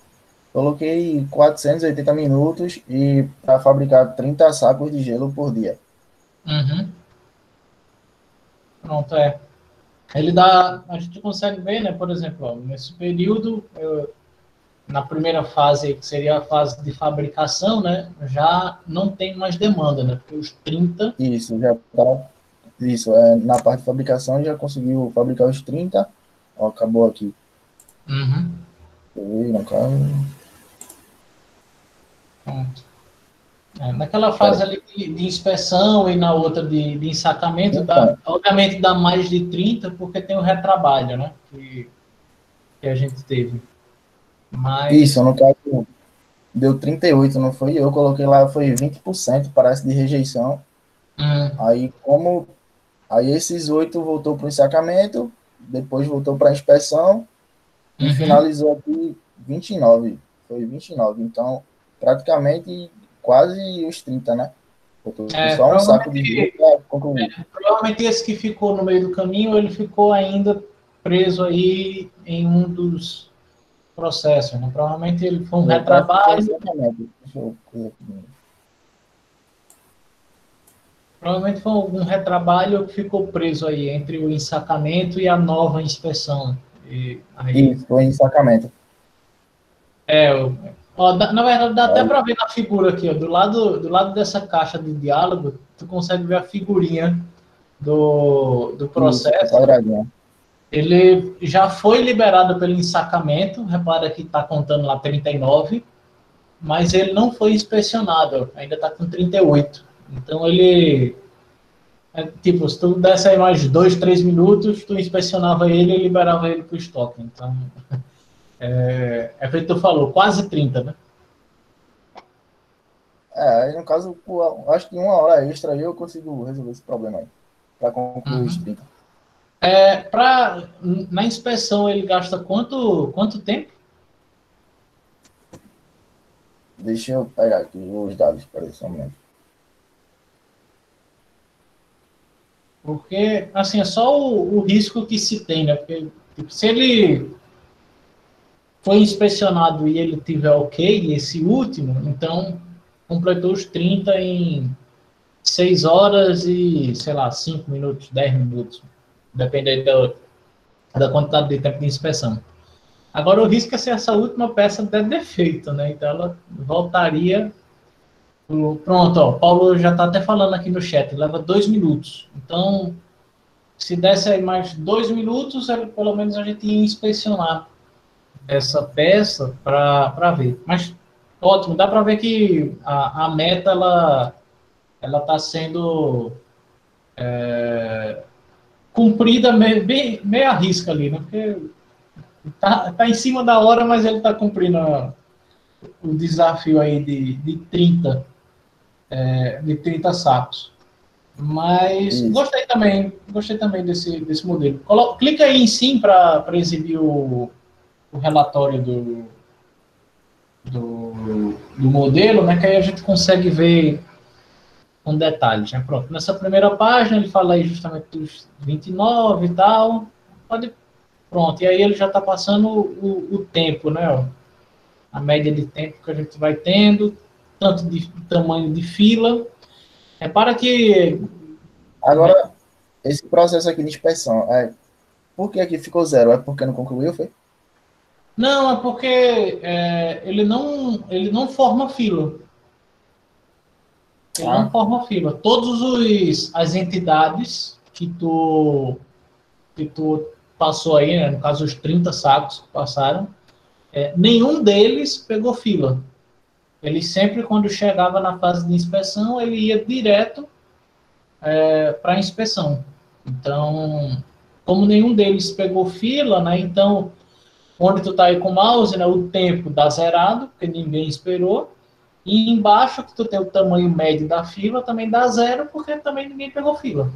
Coloquei 480 minutos e para fabricar 30 sacos de gelo por dia. Uhum. Pronto, é. Ele dá, a gente consegue ver, né, por exemplo, ó, nesse período, na primeira fase, que seria a fase de fabricação, né, já não tem mais demanda, né, porque os 30... Isso, já tá. Isso, na parte de fabricação já conseguiu fabricar os 30. Ó, acabou aqui. Uhum. No caso. Pronto. Naquela fase ali de inspeção e na outra de ensacamento, Então, obviamente dá mais de 30, porque tem o retrabalho, né, que a gente teve. Mas... isso, no caso, deu 38, não foi? Eu coloquei lá, foi 20%, parece, de rejeição. Aí, aí esses 8 voltou para o ensacamento, depois voltou para a inspeção e finalizou aqui 29. Foi 29. Então, praticamente quase os 30, né? Voltou só um saco de gelo para concluir. Provavelmente esse que ficou no meio do caminho, ele ficou ainda preso aí em um dos processos, né? Provavelmente ele foi um retrabalho. Deixa eu ver aqui. Provavelmente foi algum retrabalho que ficou preso aí entre o ensacamento e a nova inspeção. Isso, foi ensacamento. Na verdade, dá até para ver na figura aqui, ó, do lado dessa caixa de diálogo, tu consegue ver a figurinha do processo. Isso, ele já foi liberado pelo ensacamento, repara que está contando lá 39, mas ele não foi inspecionado, ainda está com 38. Então ele, tipo, se tu desse aí mais 2, 3 minutos, tu inspecionava ele e liberava ele para o estoque. Então, é feito que tu falou, quase 30, né? Aí no caso, acho que 1 hora extra aí eu consigo resolver esse problema aí, para concluir os 30. Na inspeção ele gasta quanto tempo? Deixa eu pegar aqui os dados para esse momento. Porque, assim, é só o risco que se tem, né? Porque tipo, se ele foi inspecionado e ele tiver ok, esse último, então completou os 30 em 6 horas e, sei lá, 5 minutos, 10 minutos, dependendo da quantidade de tempo de inspeção. Agora, o risco é se essa última peça der defeito, né? Então, ela voltaria... Pronto, ó, o Paulo já está até falando aqui no chat, leva 2 minutos. Então, se desse aí mais 2 minutos, pelo menos a gente ia inspecionar essa peça para ver. Mas, ótimo, dá para ver que a meta, ela está sendo cumprida meio à risca ali, né? Porque tá em cima da hora, mas ele está cumprindo o desafio aí de 30 sacos. Mas gostei também desse modelo. Clica aí em sim para exibir o relatório do modelo, né, que aí a gente consegue ver com detalhes. Né? Pronto, nessa primeira página ele fala aí justamente dos 29 e tal. Pronto, e aí ele já está passando o tempo, né? Ó, a média de tempo que a gente vai tendo, tanto de tamanho de fila. Repara que... Agora, esse processo aqui de inspeção, por que aqui ficou 0? É porque não concluiu, foi? Não, é porque ele não forma fila. Ele não forma fila. Todas as entidades que tu passou aí, né, no caso os 30 sacos que passaram, nenhum deles pegou fila. Ele sempre, quando chegava na fase de inspeção, ele ia direto para a inspeção. Então, como nenhum deles pegou fila, né, então, onde tu está aí com o mouse, né, o tempo dá zerado, porque ninguém esperou, e embaixo, que tu tem o tamanho médio da fila, também dá 0, porque também ninguém pegou fila.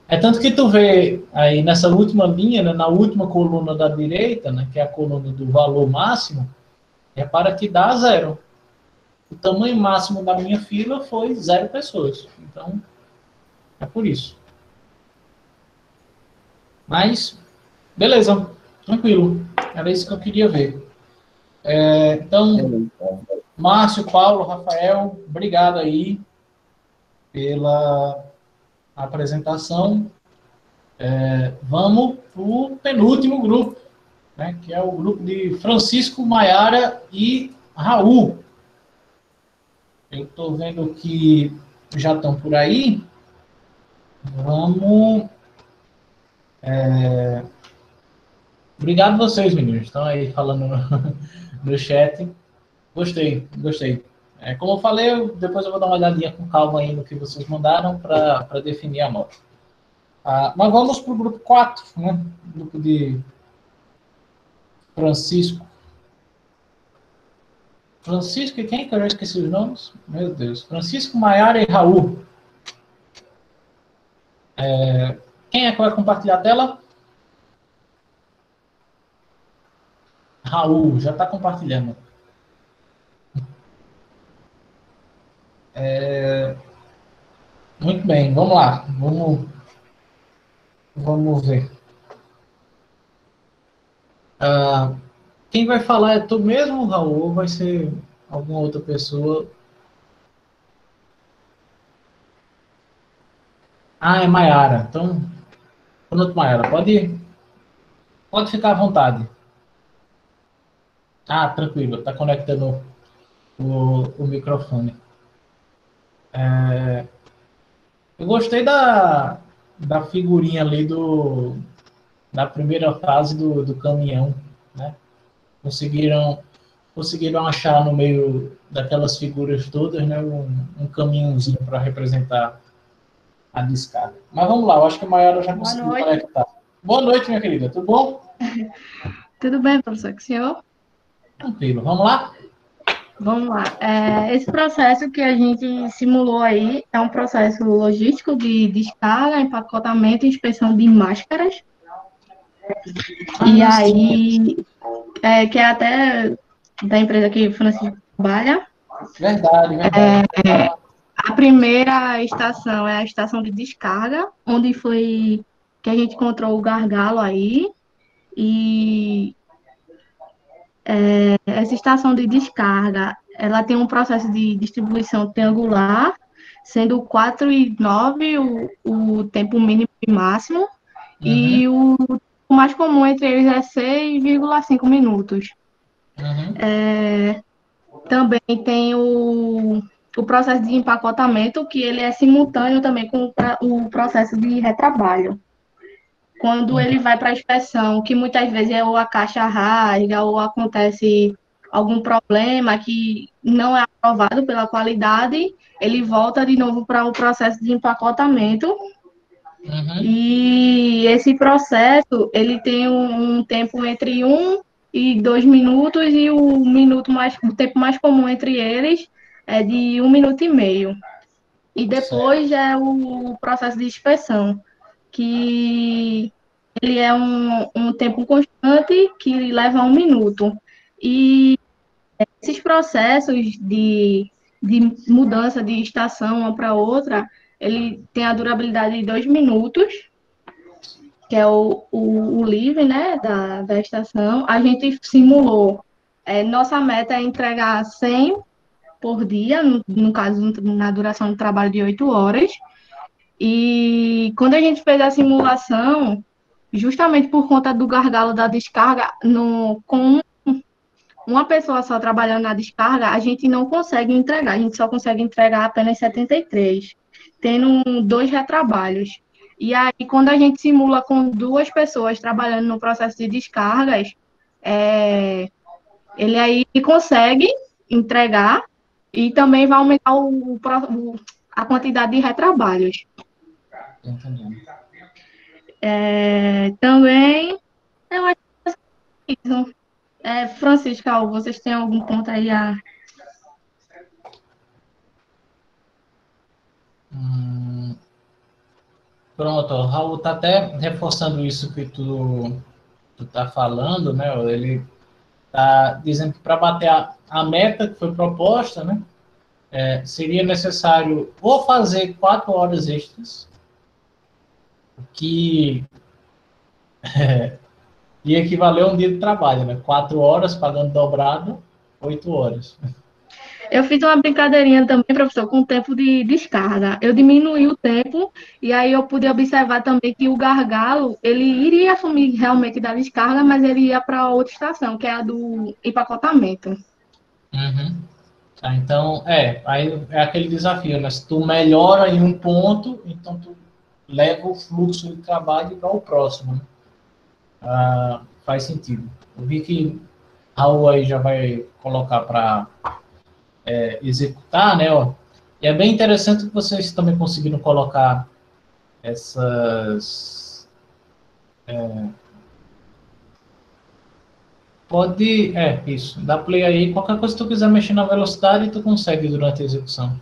É tanto que tu vê aí nessa última linha, né, na última coluna da direita, né, que é a coluna do valor máximo, repara que dá 0. O tamanho máximo da minha fila foi 0 pessoas. Então, é por isso. Mas, beleza, tranquilo. Era isso que eu queria ver. Então, Márcio, Paulo, Rafael, obrigado aí pela apresentação. Vamos para o penúltimo grupo, né, que é o grupo de Francisco, Maiara e Raul. Eu estou vendo que já estão por aí. Vamos... Obrigado vocês, meninos. Estão aí falando no chat. Gostei. Como eu falei, depois eu vou dar uma olhadinha com calma aí no que vocês mandaram para definir a nota. Mas vamos para o grupo 4, né? Grupo de Francisco. Francisco e quem? Que eu já esqueci os nomes. Meu Deus. Francisco, Maiara e Raul. Quem é que vai compartilhar a tela? Raul, já está compartilhando. Muito bem, vamos lá. Vamos ver. Quem vai falar é tu mesmo, Raul, ou vai ser alguma outra pessoa? É Maiara. Então, pronto, Maiara, pode ficar à vontade. Tranquilo, está conectando o microfone. Eu gostei da figurinha ali da primeira fase do caminhão, né? Conseguiram achar no meio daquelas figuras todas, né, um caminhãozinho para representar a descarga. Mas vamos lá, eu acho que a Maiara já conseguiu conectar. Boa noite, minha querida, tudo bom? Tudo bem, professor, com o senhor? Tranquilo, vamos lá? Vamos lá. Esse processo que a gente simulou aí é um processo logístico de descarga, empacotamento e inspeção de máscaras. E aí, que é até da empresa que o Francisco trabalha. Verdade. A primeira estação é a estação de descarga, onde foi que a gente encontrou o gargalo aí. E essa estação de descarga, ela tem um processo de distribuição triangular, sendo 4 e 9 o tempo mínimo e máximo, e o mais comum entre eles é 6,5 minutos. Também tem o processo de empacotamento, que ele é simultâneo também com o processo de retrabalho. Quando ele vai para a inspeção, que muitas vezes ou a caixa rasga ou acontece algum problema que não é aprovado pela qualidade, ele volta de novo para o processo de empacotamento. E esse processo, ele tem um tempo entre 1 e 2 minutos, e o tempo mais comum entre eles é de 1 minuto e meio. E depois é o processo de inspeção, que ele é um tempo constante que leva 1 minuto. E esses processos de mudança de estação uma para outra, ele tem a durabilidade de 2 minutos, que é o livre, né, da estação. A gente simulou, nossa meta é entregar 100 por dia, no caso, na duração do trabalho de 8 horas. E quando a gente fez a simulação, justamente por conta do gargalo da descarga, com uma pessoa só trabalhando na descarga, a gente não consegue entregar, a gente só consegue entregar apenas 73, tendo 2 retrabalhos. E aí, quando a gente simula com 2 pessoas trabalhando no processo de descargas, ele aí consegue entregar e também vai aumentar a quantidade de retrabalhos. Também, eu acho que é isso. Francisca, vocês têm algum ponto aí a... Pronto, o Raul está até reforçando isso que tu está falando, né? Ele está dizendo que para bater a meta que foi proposta, né, seria necessário ou fazer 4 horas extras, que ia equivaler a um dia de trabalho, né? 4 horas pagando dobrado, 8 horas. Eu fiz uma brincadeirinha também, professor, com o tempo de descarga. Eu diminuí o tempo e aí eu pude observar também que o gargalo, ele iria assumir realmente da descarga, mas ele ia para outra estação, que é a do empacotamento. Uhum. Tá, então, aí é aquele desafio, né? Se tu melhora em um ponto, então tu leva o fluxo de trabalho para o próximo, né? Faz sentido. Eu vi que Raul aí já vai colocar para executar, né? Ó. E é bem interessante que vocês também conseguiram colocar essas... isso, dá play aí. Qualquer coisa que tu quiser mexer na velocidade, tu consegue durante a execução.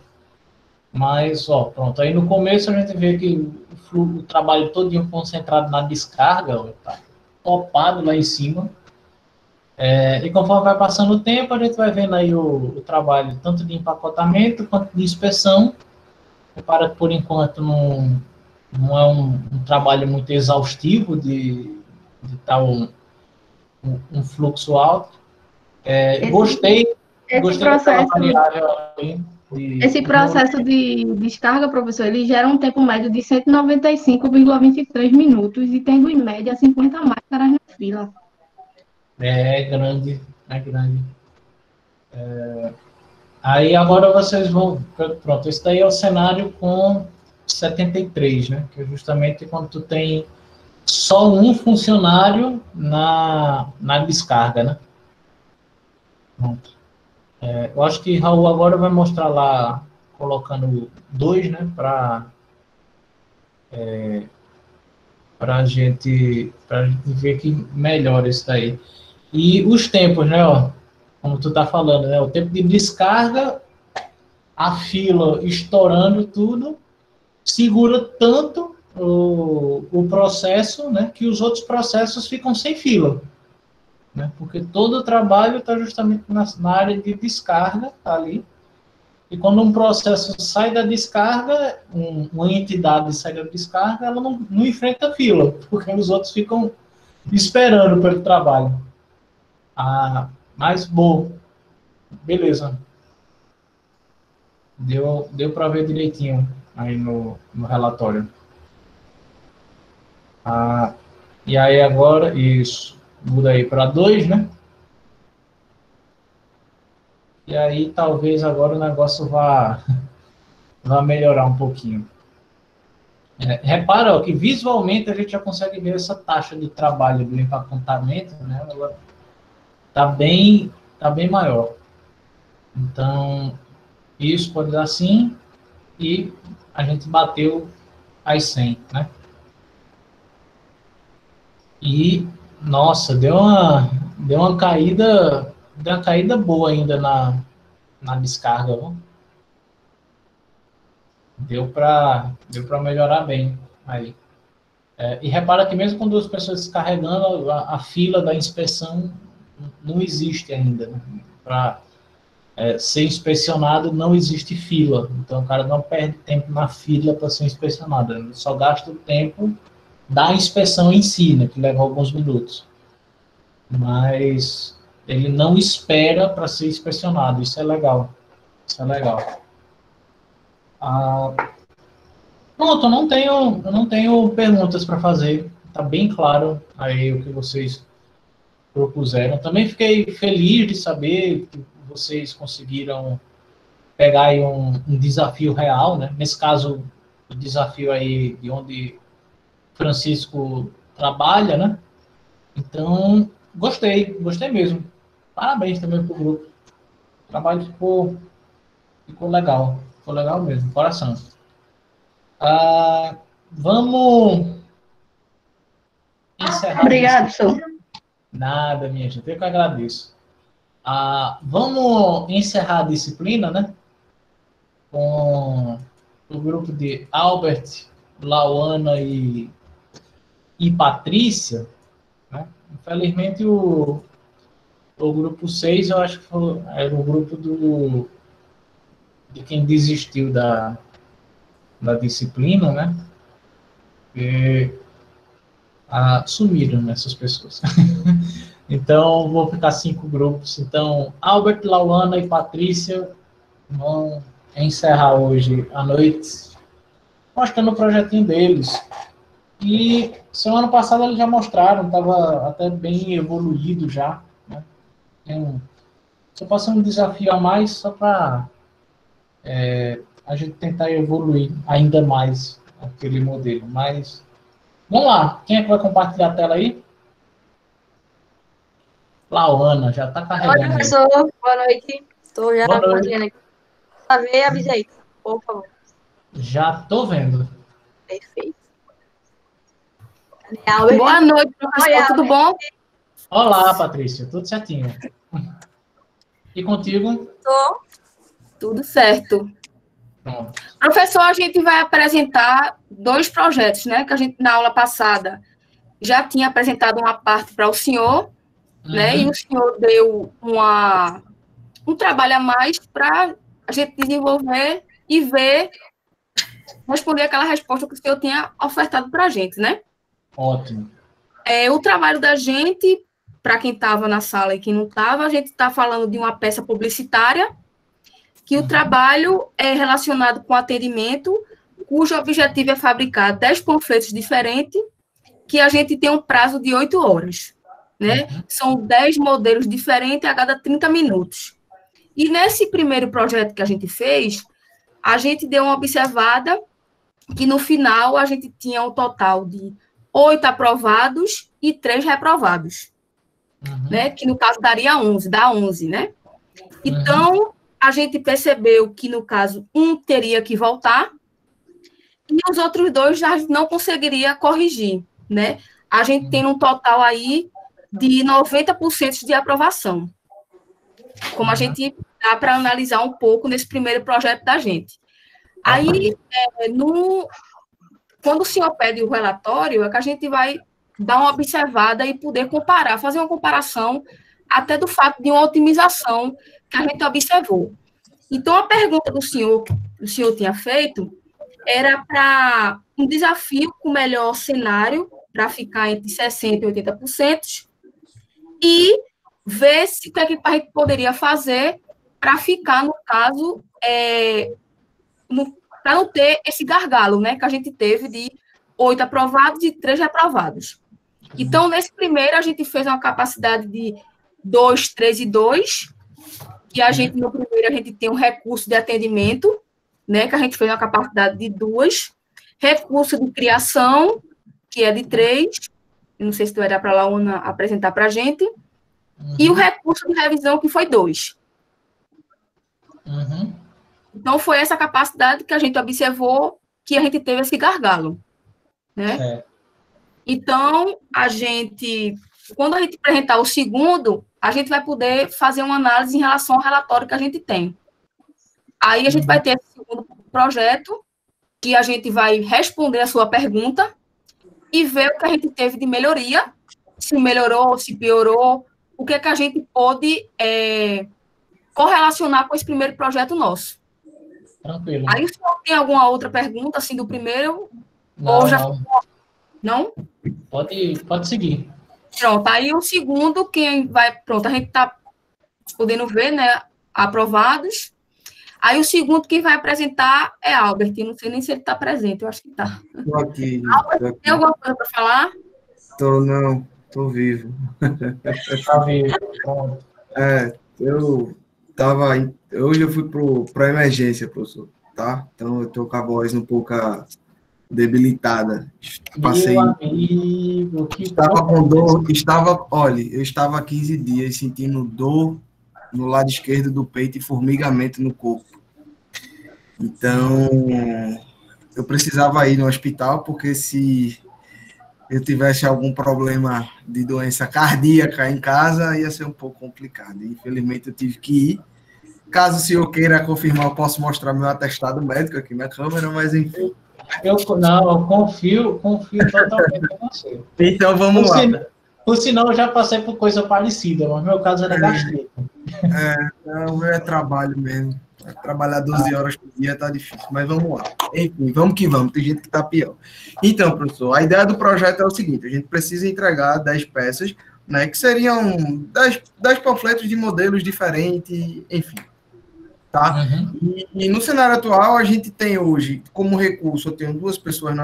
Mas, ó, pronto. Aí no começo a gente vê que o trabalho todo concentrado na descarga, ó, tá topado lá em cima. E conforme vai passando o tempo, a gente vai vendo aí o trabalho tanto de empacotamento quanto de inspeção. Repara que por enquanto não é um trabalho muito exaustivo de tal um fluxo alto. Gostei daquela variável aí. Esse processo de descarga, professor, ele gera um tempo médio de 195,23 minutos e tendo em média 50 máscaras na fila. É grande, é grande. Aí agora vocês vão... Pronto, esse daí é o cenário com 73, né? Que é justamente quando tu tem só um funcionário na descarga, né? Pronto. Eu acho que Raul agora vai mostrar lá, colocando 2, né? Para a gente ver que melhora isso daí. E os tempos, né? Ó, como tu tá falando, né? O tempo de descarga, a fila estourando tudo, segura tanto o processo, né? Que os outros processos ficam sem fila. Né? Porque todo o trabalho está justamente na área de descarga, tá ali. E quando um processo sai da descarga, uma entidade sai da descarga, ela não enfrenta fila, porque os outros ficam esperando pelo trabalho. Mas, bom, beleza. Deu para ver direitinho aí no relatório. E aí agora, isso, muda aí para 2, né? E aí talvez agora o negócio vá melhorar um pouquinho. Repara ó, que visualmente a gente já consegue ver essa taxa de trabalho do empacotamento, né? Ela tá bem maior. Então, isso pode dar sim, e a gente bateu as 100, né? E, nossa, deu uma caída boa ainda na descarga, viu? Deu para melhorar bem aí. E repara que mesmo quando as pessoas descarregando, a fila da inspeção não existe ainda. Né? Para ser inspecionado, não existe fila. Então, o cara não perde tempo na fila para ser inspecionado. Ele só gasta o tempo da inspeção em si, né, que leva alguns minutos. Mas ele não espera para ser inspecionado. Isso é legal. Isso é legal. Pronto, eu não tenho perguntas para fazer. Está bem claro aí o que vocês propuseram. Também fiquei feliz de saber que vocês conseguiram pegar aí um desafio real, né? Nesse caso, o desafio aí de onde Francisco trabalha, né? Então, gostei mesmo. Parabéns também para o grupo. O trabalho ficou legal. Ficou legal mesmo, coração. Vamos encerrar. Obrigado, senhor. Nada, minha gente, eu que agradeço. Vamos encerrar a disciplina, né? Com o grupo de Albert, Lauana e Patrícia. Né? Infelizmente, o grupo 6, eu acho que era o grupo de quem desistiu da disciplina, né? Sumiram essas pessoas. Então, vou ficar 5 grupos. Então, Albert, Lauana e Patrícia vão encerrar hoje à noite, mostrando o projetinho deles. E semana passada eles já mostraram, estava até bem evoluído já. Né? Só passar um desafio a mais, só para a gente tentar evoluir ainda mais aquele modelo. Mas, vamos lá. Quem é que vai compartilhar a tela aí? Lauana, já está carregando. Oi, professor. Boa noite. Estou já compartilhando aqui. Avisa aí, por favor. Já estou vendo. Perfeito. Boa noite, professor. Tudo bom? Olá, Patrícia. Tudo certinho. E contigo? Tudo certo. Pronto. Professor, a gente vai apresentar 2 projetos, né? Que a gente, na aula passada, já tinha apresentado uma parte para o senhor, né? E o senhor deu um trabalho a mais para a gente desenvolver e responder aquela resposta que o senhor tinha ofertado para a gente, né? Ótimo. O trabalho da gente, para quem estava na sala e quem não estava, a gente está falando de uma peça publicitária, que o trabalho é relacionado com atendimento, cujo objetivo é fabricar 10 panfletos diferentes, que a gente tem um prazo de 8 horas. Né? São 10 modelos diferentes a cada 30 minutos. E nesse primeiro projeto que a gente fez, a gente deu uma observada que no final a gente tinha um total de 8 aprovados e 3 reprovados. Né? Que no caso daria 11, dá 11, né? Então, a gente percebeu que no caso um teria que voltar e os outros 2 já não conseguiria corrigir, né? A gente tem um total aí de 90% de aprovação. Como a gente dá para analisar um pouco nesse primeiro projeto da gente. Aí, quando o senhor pede o relatório, é que a gente vai dar uma observada e poder comparar, fazer uma comparação até do fato de uma otimização que a gente observou. Então, a pergunta do senhor, que o senhor tinha feito, era para um desafio com melhor cenário, para ficar entre 60% e 80%, e ver o que a gente poderia fazer para ficar, no caso, para não ter esse gargalo, né, que a gente teve de 8 aprovados e 3 reprovados. Então, nesse primeiro, a gente fez uma capacidade de 2, 3 e 2, que a gente, no primeiro, a gente tem um recurso de atendimento, né, que a gente fez uma capacidade de 2, recurso de criação, que é de 3, não sei se tu vai dar para a Launa apresentar para a gente, e o recurso de revisão, que foi 2. Então, foi essa capacidade que a gente observou que a gente teve esse gargalo. Né? Então, quando a gente apresentar o segundo, a gente vai poder fazer uma análise em relação ao relatório que a gente tem. Aí, a gente vai ter esse segundo projeto, que a gente vai responder a sua pergunta e ver o que a gente teve de melhoria, se melhorou, se piorou, o que é que a gente pode correlacionar com esse primeiro projeto nosso. Tranquilo. Aí, se tem alguma outra pergunta, assim, do primeiro? Não, ou já... não. Não? Pode seguir. Pronto, aí o segundo, quem vai... Pronto, a gente está podendo ver, né, aprovados. Aí o segundo quem vai apresentar é Albert. Eu não sei nem se ele está presente, eu acho que está. Estou aqui. Albert, tem alguma coisa para falar? Estou vivo. Está vivo, pronto. Hoje eu fui para a emergência, professor, tá? Então eu estou com a voz um pouco debilitada. Passei. Meu amigo, que estava com dor, eu estava há 15 dias sentindo dor no lado esquerdo do peito e formigamento no corpo. Então, eu precisava ir no hospital, porque se eu tivesse algum problema de doença cardíaca em casa, ia ser um pouco complicado. Infelizmente, eu tive que ir. Caso o senhor queira confirmar, eu posso mostrar meu atestado médico aqui na câmera, mas enfim. Eu confio totalmente em você. Então, vamos lá. Por sinal, eu já passei por coisa parecida, mas meu caso era gastrite. O meu é trabalho mesmo. Trabalhar 12 horas por dia tá difícil, mas vamos lá. Enfim, vamos que vamos, tem gente que tá pior. Então, professor, a ideia do projeto é o seguinte, a gente precisa entregar 10 peças né, que seriam 10 panfletos de modelos diferentes, enfim. Tá? E no cenário atual, a gente tem hoje, como recurso, eu tenho 2 pessoas,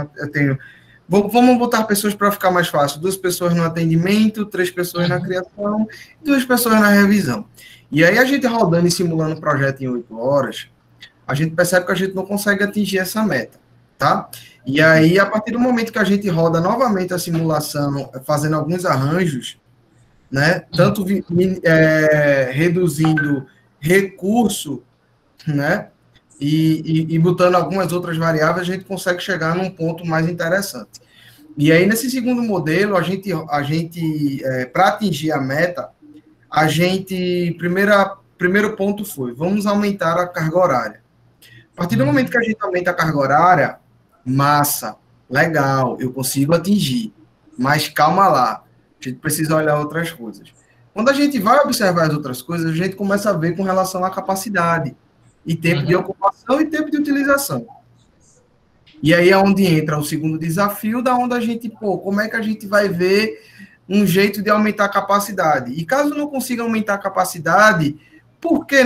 vamos botar pessoas para ficar mais fácil, 2 pessoas no atendimento, 3 pessoas na criação, 2 pessoas na revisão. E aí, a gente rodando e simulando o projeto em 8 horas, a gente percebe que a gente não consegue atingir essa meta, tá? E aí, a partir do momento que a gente roda novamente a simulação, fazendo alguns arranjos, né, tanto reduzindo recurso, né, e botando algumas outras variáveis, a gente consegue chegar num ponto mais interessante. E aí, nesse segundo modelo, a gente para atingir a meta, primeiro ponto foi, vamos aumentar a carga horária. A partir do momento que a gente aumenta a carga horária, massa, legal, eu consigo atingir, mas calma lá, a gente precisa olhar outras coisas. Quando a gente vai observar as outras coisas, a gente começa a ver com relação à capacidade, e tempo de ocupação e tempo de utilização. E aí é onde entra o segundo desafio, da onde a gente, como é que a gente vai ver um jeito de aumentar a capacidade? E caso não consiga aumentar a capacidade, por que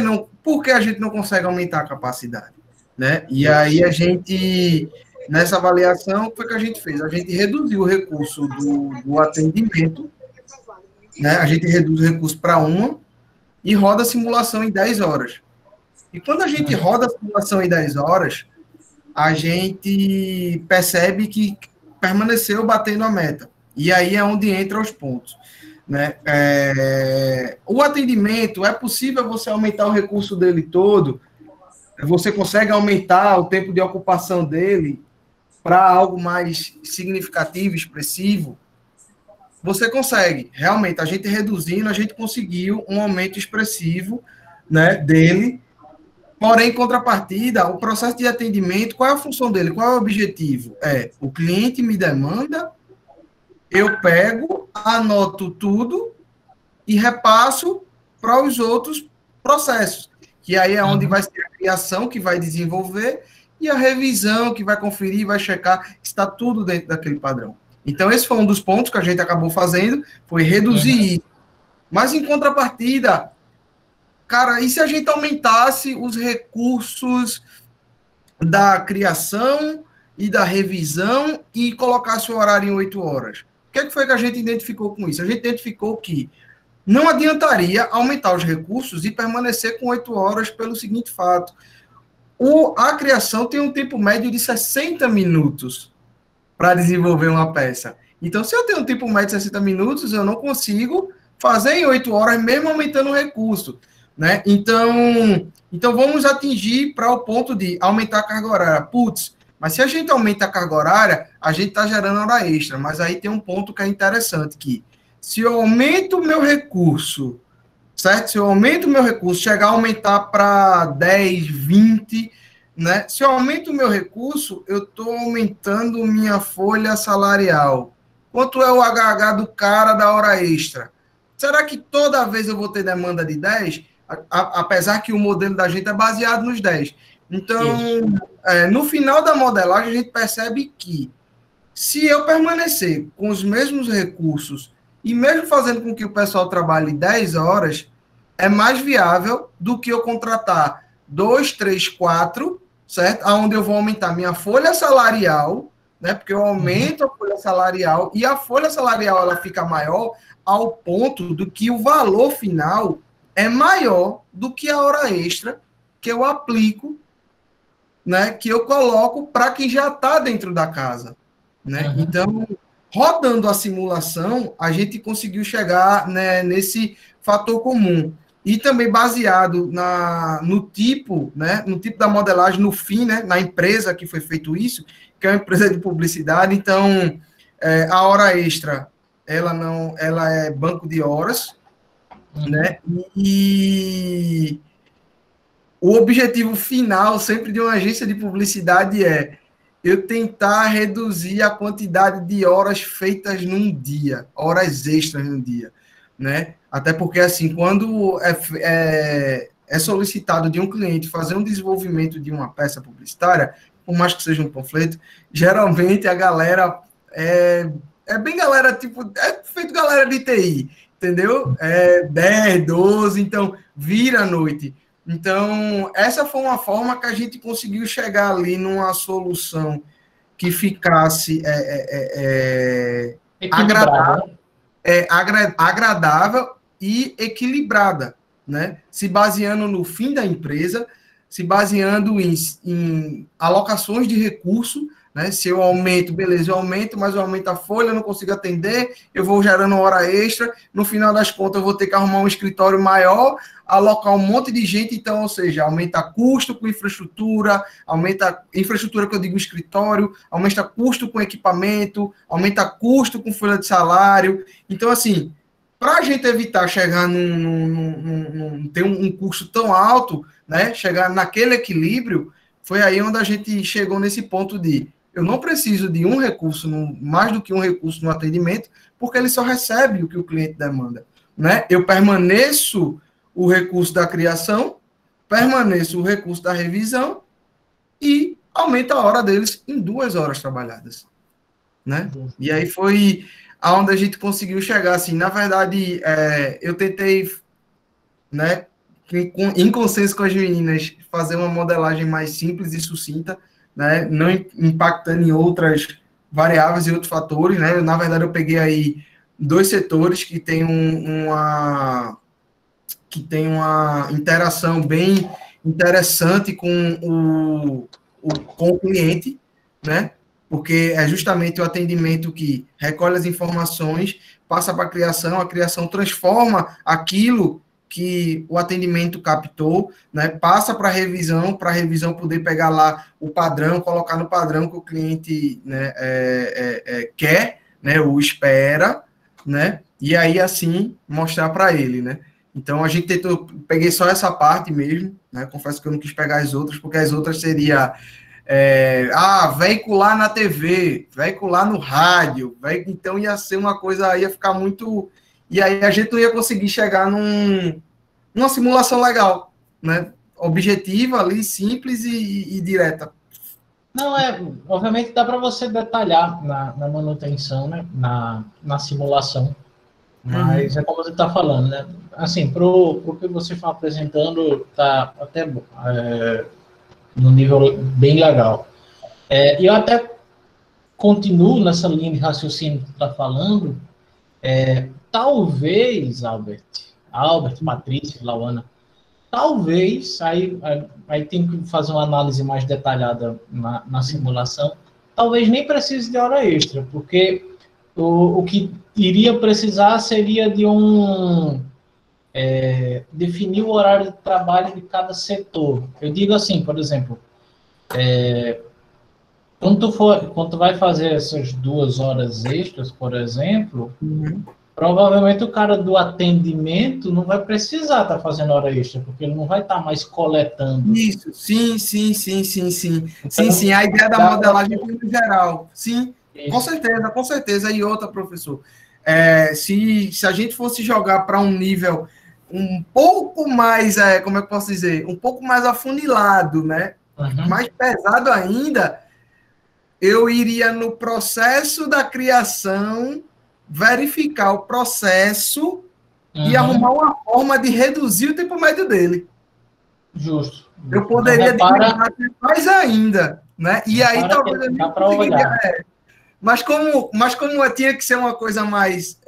a gente não consegue aumentar a capacidade? Né? E aí a gente, nessa avaliação, o que foi que a gente fez? A gente reduziu o recurso do atendimento, né? A gente reduz o recurso para 1 e roda a simulação em 10 horas. E quando a gente roda a simulação em 10 horas, a gente percebe que permaneceu batendo a meta. E aí é onde entra os pontos. Né? O atendimento, é possível você aumentar o recurso dele todo? Você consegue aumentar o tempo de ocupação dele para algo mais significativo, expressivo? Você consegue. Realmente, a gente reduzindo, a gente conseguiu um aumento expressivo, né, dele. Porém, em contrapartida, o processo de atendimento, qual é a função dele? Qual é o objetivo? O cliente me demanda, eu pego, anoto tudo e repasso para os outros processos. Que aí é onde vai ser a criação que vai desenvolver e a revisão que vai conferir, vai checar se está tudo dentro daquele padrão. Então, esse foi um dos pontos que a gente acabou fazendo, foi reduzir isso. Mas, em contrapartida, cara, e se a gente aumentasse os recursos da criação e da revisão e colocasse o horário em 8 horas? O que foi que a gente identificou com isso? A gente identificou que não adiantaria aumentar os recursos e permanecer com 8 horas pelo seguinte fato. A criação tem um tempo médio de 60 minutos para desenvolver uma peça. Então, se eu tenho um tempo médio de 60 minutos, eu não consigo fazer em 8 horas, mesmo aumentando o recurso. Né? Então, vamos atingir para o ponto de aumentar a carga horária. Putz, mas se a gente aumenta a carga horária, a gente está gerando hora extra. Mas aí tem um ponto que é interessante, que se eu aumento o meu recurso, certo? Se eu aumento o meu recurso, chegar a aumentar para 10, 20, né? Se eu aumento o meu recurso, eu estou aumentando minha folha salarial. Quanto é o HH do cara da hora extra? Será que toda vez eu vou ter demanda de 10? Apesar que o modelo da gente é baseado nos 10. Então, no final da modelagem, a gente percebe que se eu permanecer com os mesmos recursos e mesmo fazendo com que o pessoal trabalhe 10 horas, é mais viável do que eu contratar 2, 3, 4, certo? Onde eu vou aumentar minha folha salarial, né? Porque eu aumento a folha salarial e a folha salarial ela fica maior ao ponto do que o valor final é maior do que a hora extra que eu aplico, né? Que eu coloco para quem já está dentro da casa, né? Então, rodando a simulação, a gente conseguiu chegar, né, nesse fator comum. E também baseado no tipo, né, no tipo da modelagem, no fim, né, na empresa que foi feito isso, que é uma empresa de publicidade. Então, a hora extra, ela é banco de horas, né, e o objetivo final sempre de uma agência de publicidade é eu tentar reduzir a quantidade de horas feitas num dia, horas extras no dia, né? Até porque, assim, quando é solicitado de um cliente fazer um desenvolvimento de uma peça publicitária, por mais que seja um panfleto, geralmente a galera é bem galera, tipo, é feito galera de TI. entendeu? 10, 12, então vira a noite. Então, essa foi uma forma que a gente conseguiu chegar ali numa solução que ficasse agradável e equilibrada, né? Se baseando no fim da empresa, se baseando em alocações de recurso, né? Se eu aumento, beleza, eu aumento, mas eu aumento a folha, eu não consigo atender, eu vou gerando hora extra, no final das contas eu vou ter que arrumar um escritório maior, alocar um monte de gente, então, ou seja, aumenta custo com infraestrutura, aumenta infraestrutura que eu digo escritório, aumenta custo com equipamento, aumenta custo com folha de salário. Então, assim, para a gente evitar chegar ter um custo tão alto, né, chegar naquele equilíbrio, foi aí onde a gente chegou nesse ponto de eu não preciso de um recurso, mais do que um recurso no atendimento, porque ele só recebe o que o cliente demanda, né? Eu permaneço o recurso da criação, permaneço o recurso da revisão e aumenta a hora deles em 2 horas trabalhadas, né? E aí foi aonde a gente conseguiu chegar, assim, na verdade, eu tentei, né, em consenso com as meninas, fazer uma modelagem mais simples e sucinta, né, não impactando em outras variáveis e outros fatores, né? Na verdade, eu peguei aí 2 setores que tem uma interação bem interessante com o cliente, né? Porque é justamente o atendimento que recolhe as informações, passa para a criação transforma aquilo que o atendimento captou, né, passa para a revisão poder pegar lá o padrão, colocar no padrão que o cliente, né, quer, né, ou espera, né, e aí assim mostrar para ele, né. Então a gente peguei só essa parte mesmo, né, confesso que eu não quis pegar as outras, porque as outras seria veicular na TV, veicular no rádio, então ia ser uma coisa, ia ficar muito... E aí a gente não ia conseguir chegar numa simulação legal, né? Objetiva ali, simples e direta. Não, obviamente dá para você detalhar na manutenção, né? Na simulação. Mas é como você está falando, né? Assim, pro que você está apresentando, tá até no nível bem legal. E eu até continuo nessa linha de raciocínio que está falando. Talvez, Albert, Patrícia, Lauana, talvez, aí tem que fazer uma análise mais detalhada na simulação, talvez nem precise de hora extra, porque o que iria precisar seria de definir o horário de trabalho de cada setor. Eu digo assim, por exemplo, quando tu vai fazer essas 2 horas extras, por exemplo, provavelmente o cara do atendimento não vai precisar estar fazendo hora extra, porque ele não vai estar mais coletando. Isso, sim. Então, sim, a ideia da modelagem em geral. Sim, isso. Com certeza. E outra, professor, se a gente fosse jogar para um nível um pouco mais, como é que eu posso dizer, um pouco mais afunilado, né? Mais pesado ainda, eu iria no processo da criação, verificar o processo e arrumar uma forma de reduzir o tempo médio dele. Justo. Eu poderia diminuir mais ainda, né? E aí talvez eu não conseguiria. Mas como tinha que ser uma coisa mais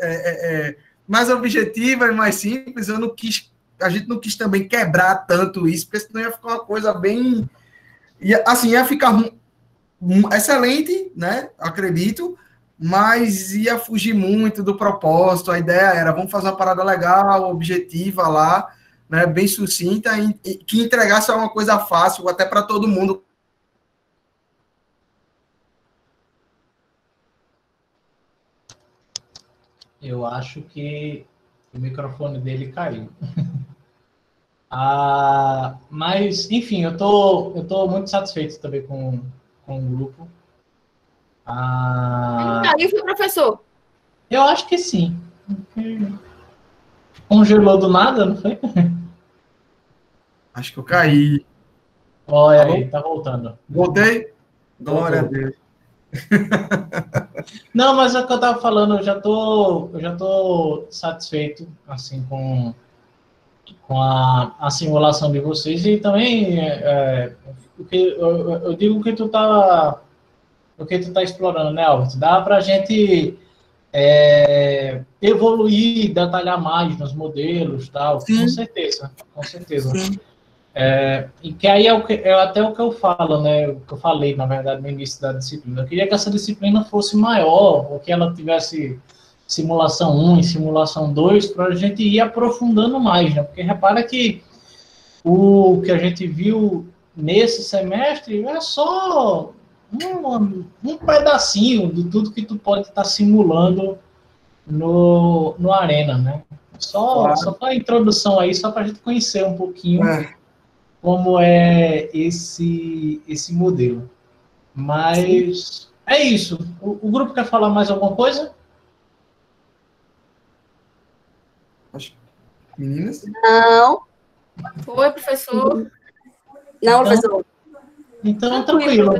objetiva e mais simples, a gente não quis também quebrar tanto isso, porque senão ia ficar uma coisa bem... ia ficar excelente, né? Acredito, mas ia fugir muito do propósito. A ideia era, vamos fazer uma parada legal, objetiva lá, né, bem sucinta, que entregasse uma coisa fácil, até para todo mundo. Eu acho que o microfone dele caiu. Mas, enfim, eu tô muito satisfeito também com o grupo. Caiu, foi, professor? Eu acho que sim. Congelou do nada, não foi? Acho que eu caí. Olha aí, tá voltando. Voltei? Glória a Deus. Não, mas é o que eu estava falando, eu já tô satisfeito assim com a simulação de vocês e também eu digo o que tu tá explorando, né, Albert? Dá para a gente evoluir, detalhar mais nos modelos, tal. Sim. Com certeza. Sim. E que aí é até o que eu falo, né? O que eu falei, na verdade, no início da disciplina. Eu queria que essa disciplina fosse maior, ou que ela tivesse simulação 1 e simulação 2, para a gente ir aprofundando mais, né? Porque repara que o que a gente viu nesse semestre é só um pedacinho de tudo que tu pode estar simulando no Arena, né? Só para a introdução aí, só para a gente conhecer um pouquinho como é esse modelo. Mas é isso. O grupo quer falar mais alguma coisa? Meninas? Não. Oi, professor. Não, professor. Então, tranquilo.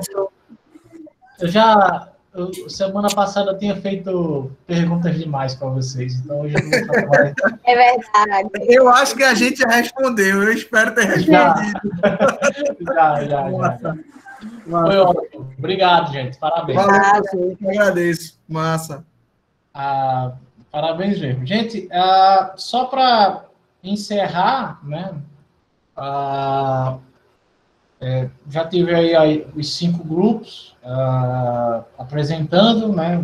Semana passada eu tinha feito perguntas demais para vocês, então hoje eu não vou falar mais. É verdade. Eu acho que a gente já respondeu, eu espero ter respondido. Já. Foi ótimo. Obrigado, gente. Parabéns. Valeu, professor. Eu que agradeço. Massa. Parabéns mesmo. Gente, só para encerrar, né? Já tive aí os 5 grupos apresentando, né?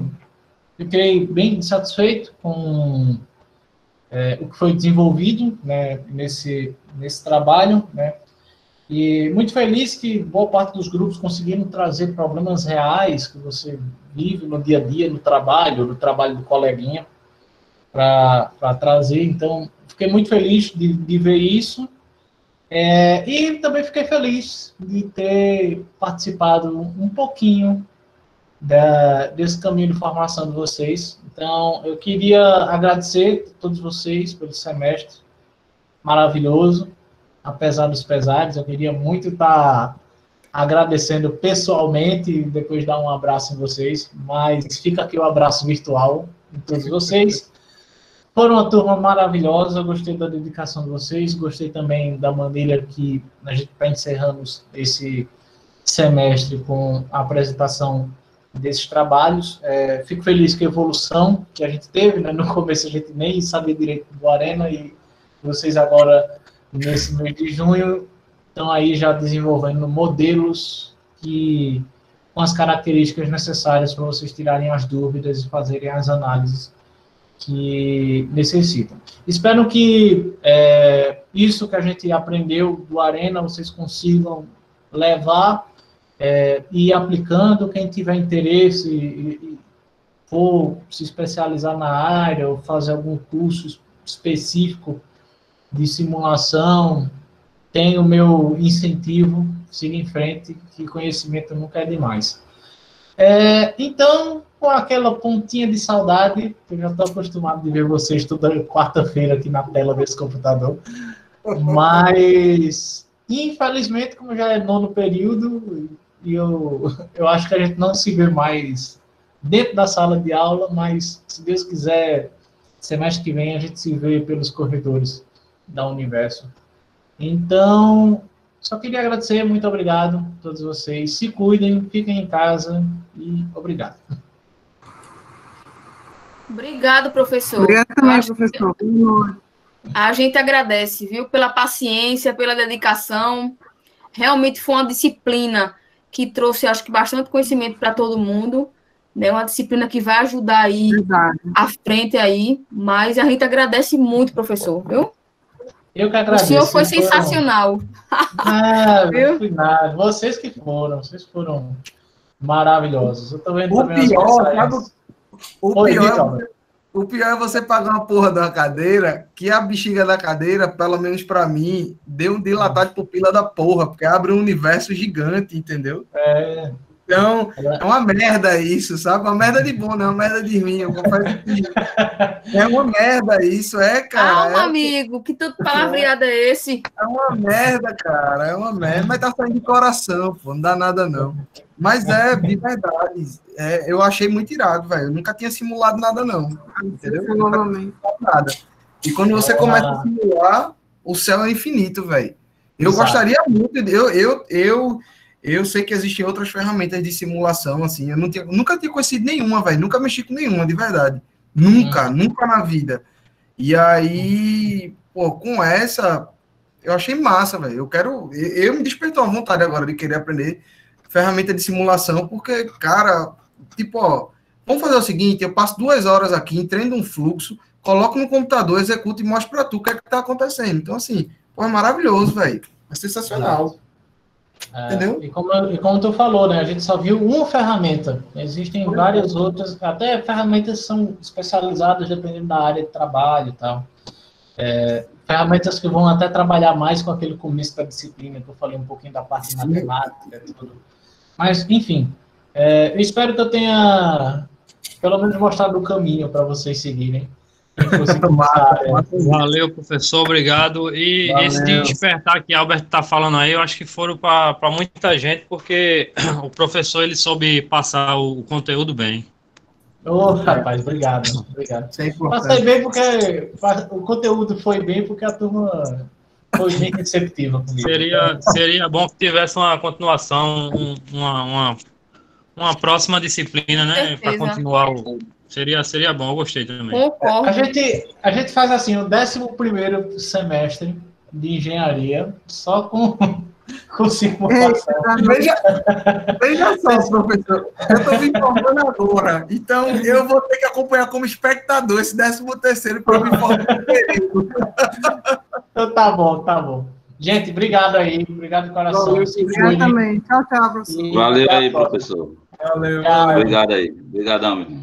Fiquei bem satisfeito com o que foi desenvolvido, né, nesse trabalho, né? E muito feliz que boa parte dos grupos conseguiram trazer problemas reais que você vive no dia a dia, no trabalho do coleguinha, para trazer. Então, fiquei muito feliz de ver isso. E também fiquei feliz de ter participado um pouquinho desse caminho de formação de vocês. Então, eu queria agradecer a todos vocês pelo semestre maravilhoso, apesar dos pesares. Eu queria muito estar agradecendo pessoalmente, depois dar um abraço em vocês, mas fica aqui o abraço virtual em todos vocês. Foram uma turma maravilhosa, eu gostei da dedicação de vocês, gostei também da maneira que a gente está encerrando esse semestre com a apresentação desses trabalhos. Fico feliz com a evolução que a gente teve, né? No começo a gente nem sabia direito do Arena e vocês agora, nesse mês de junho, estão aí já desenvolvendo modelos com as características necessárias para vocês tirarem as dúvidas e fazerem as análises que necessitam. Espero que isso que a gente aprendeu do Arena, vocês consigam levar e ir aplicando. Quem tiver interesse e for se especializar na área ou fazer algum curso específico de simulação, tem o meu incentivo, siga em frente, que conhecimento nunca é demais. Então, com aquela pontinha de saudade, eu já estou acostumado de ver vocês toda quarta-feira aqui na tela desse computador, mas, infelizmente, como já é 9º período, eu acho que a gente não se vê mais dentro da sala de aula, mas, se Deus quiser, semestre que vem a gente se vê pelos corredores da Universo. Então, só queria agradecer, muito obrigado a todos vocês, se cuidem, fiquem em casa e obrigado. Obrigado, professor. Obrigado também, professor. A gente agradece, viu, pela paciência, pela dedicação. Realmente foi uma disciplina que trouxe, acho que, bastante conhecimento para todo mundo, né? Uma disciplina que vai ajudar aí à frente aí, mas a gente agradece muito, professor, viu? Eu que agradeço. O senhor foi sensacional. Não fui nada. Vocês foram maravilhosos. Eu tô vendo O pior é você pagar uma porra da cadeira, que a bexiga da cadeira, pelo menos para mim, deu um dilatado de pupila da porra, porque abre um universo gigante, entendeu? Então, é uma merda isso, sabe? Uma merda de bom, não é uma merda de ruim. É uma merda isso, cara. Calma, amigo, que tanto palavreado é esse? É uma merda, cara, é uma merda. Mas tá saindo de coração, pô, não dá nada, não. Mas de verdade, eu achei muito irado, velho. Eu nunca tinha simulado nada, não. Entendeu? Nada. E quando você começa a simular, o céu é infinito, velho. Eu gostaria muito, eu sei que existem outras ferramentas de simulação, assim, eu nunca tinha conhecido nenhuma, velho, nunca mexi com nenhuma, de verdade. Nunca na vida. E aí, pô, com essa, eu achei massa, velho. Eu me despertou a vontade agora de querer aprender ferramenta de simulação, porque, cara, tipo, ó, vamos fazer o seguinte, eu passo 2 horas aqui, treino um fluxo, coloco no computador, executo e mostro pra tu o que é que tá acontecendo. Então, assim, pô, é maravilhoso, velho. É sensacional. Entendeu? E como tu falou, né? A gente só viu uma ferramenta. Existem várias outras, até ferramentas são especializadas dependendo da área de trabalho e tal. Ferramentas que vão até trabalhar mais com aquele começo da disciplina, que eu falei um pouquinho da parte de matemática e tudo. Mas, enfim, eu espero que eu tenha pelo menos mostrado o caminho para vocês seguirem. Valeu, professor, obrigado. E esse despertar que Albert está falando aí, eu acho que foram para muita gente, porque o professor ele soube passar o conteúdo bem. Rapaz, obrigado. Passei bem porque o conteúdo foi bem, porque a turma foi bem receptiva comigo. Seria bom que tivesse uma continuação, uma próxima disciplina, né? Para continuar Seria bom, eu gostei também. A gente faz assim, o 11º semestre de engenharia, só com simulação. Veja só, professor, eu estou me informando agora, então eu vou ter que acompanhar como espectador esse 13º para me informar no período. Então tá bom. Gente, obrigado aí, obrigado de coração. Obrigado também. Tchau, professor. Valeu aí, professor. Valeu. Obrigado aí. Obrigadão, meu.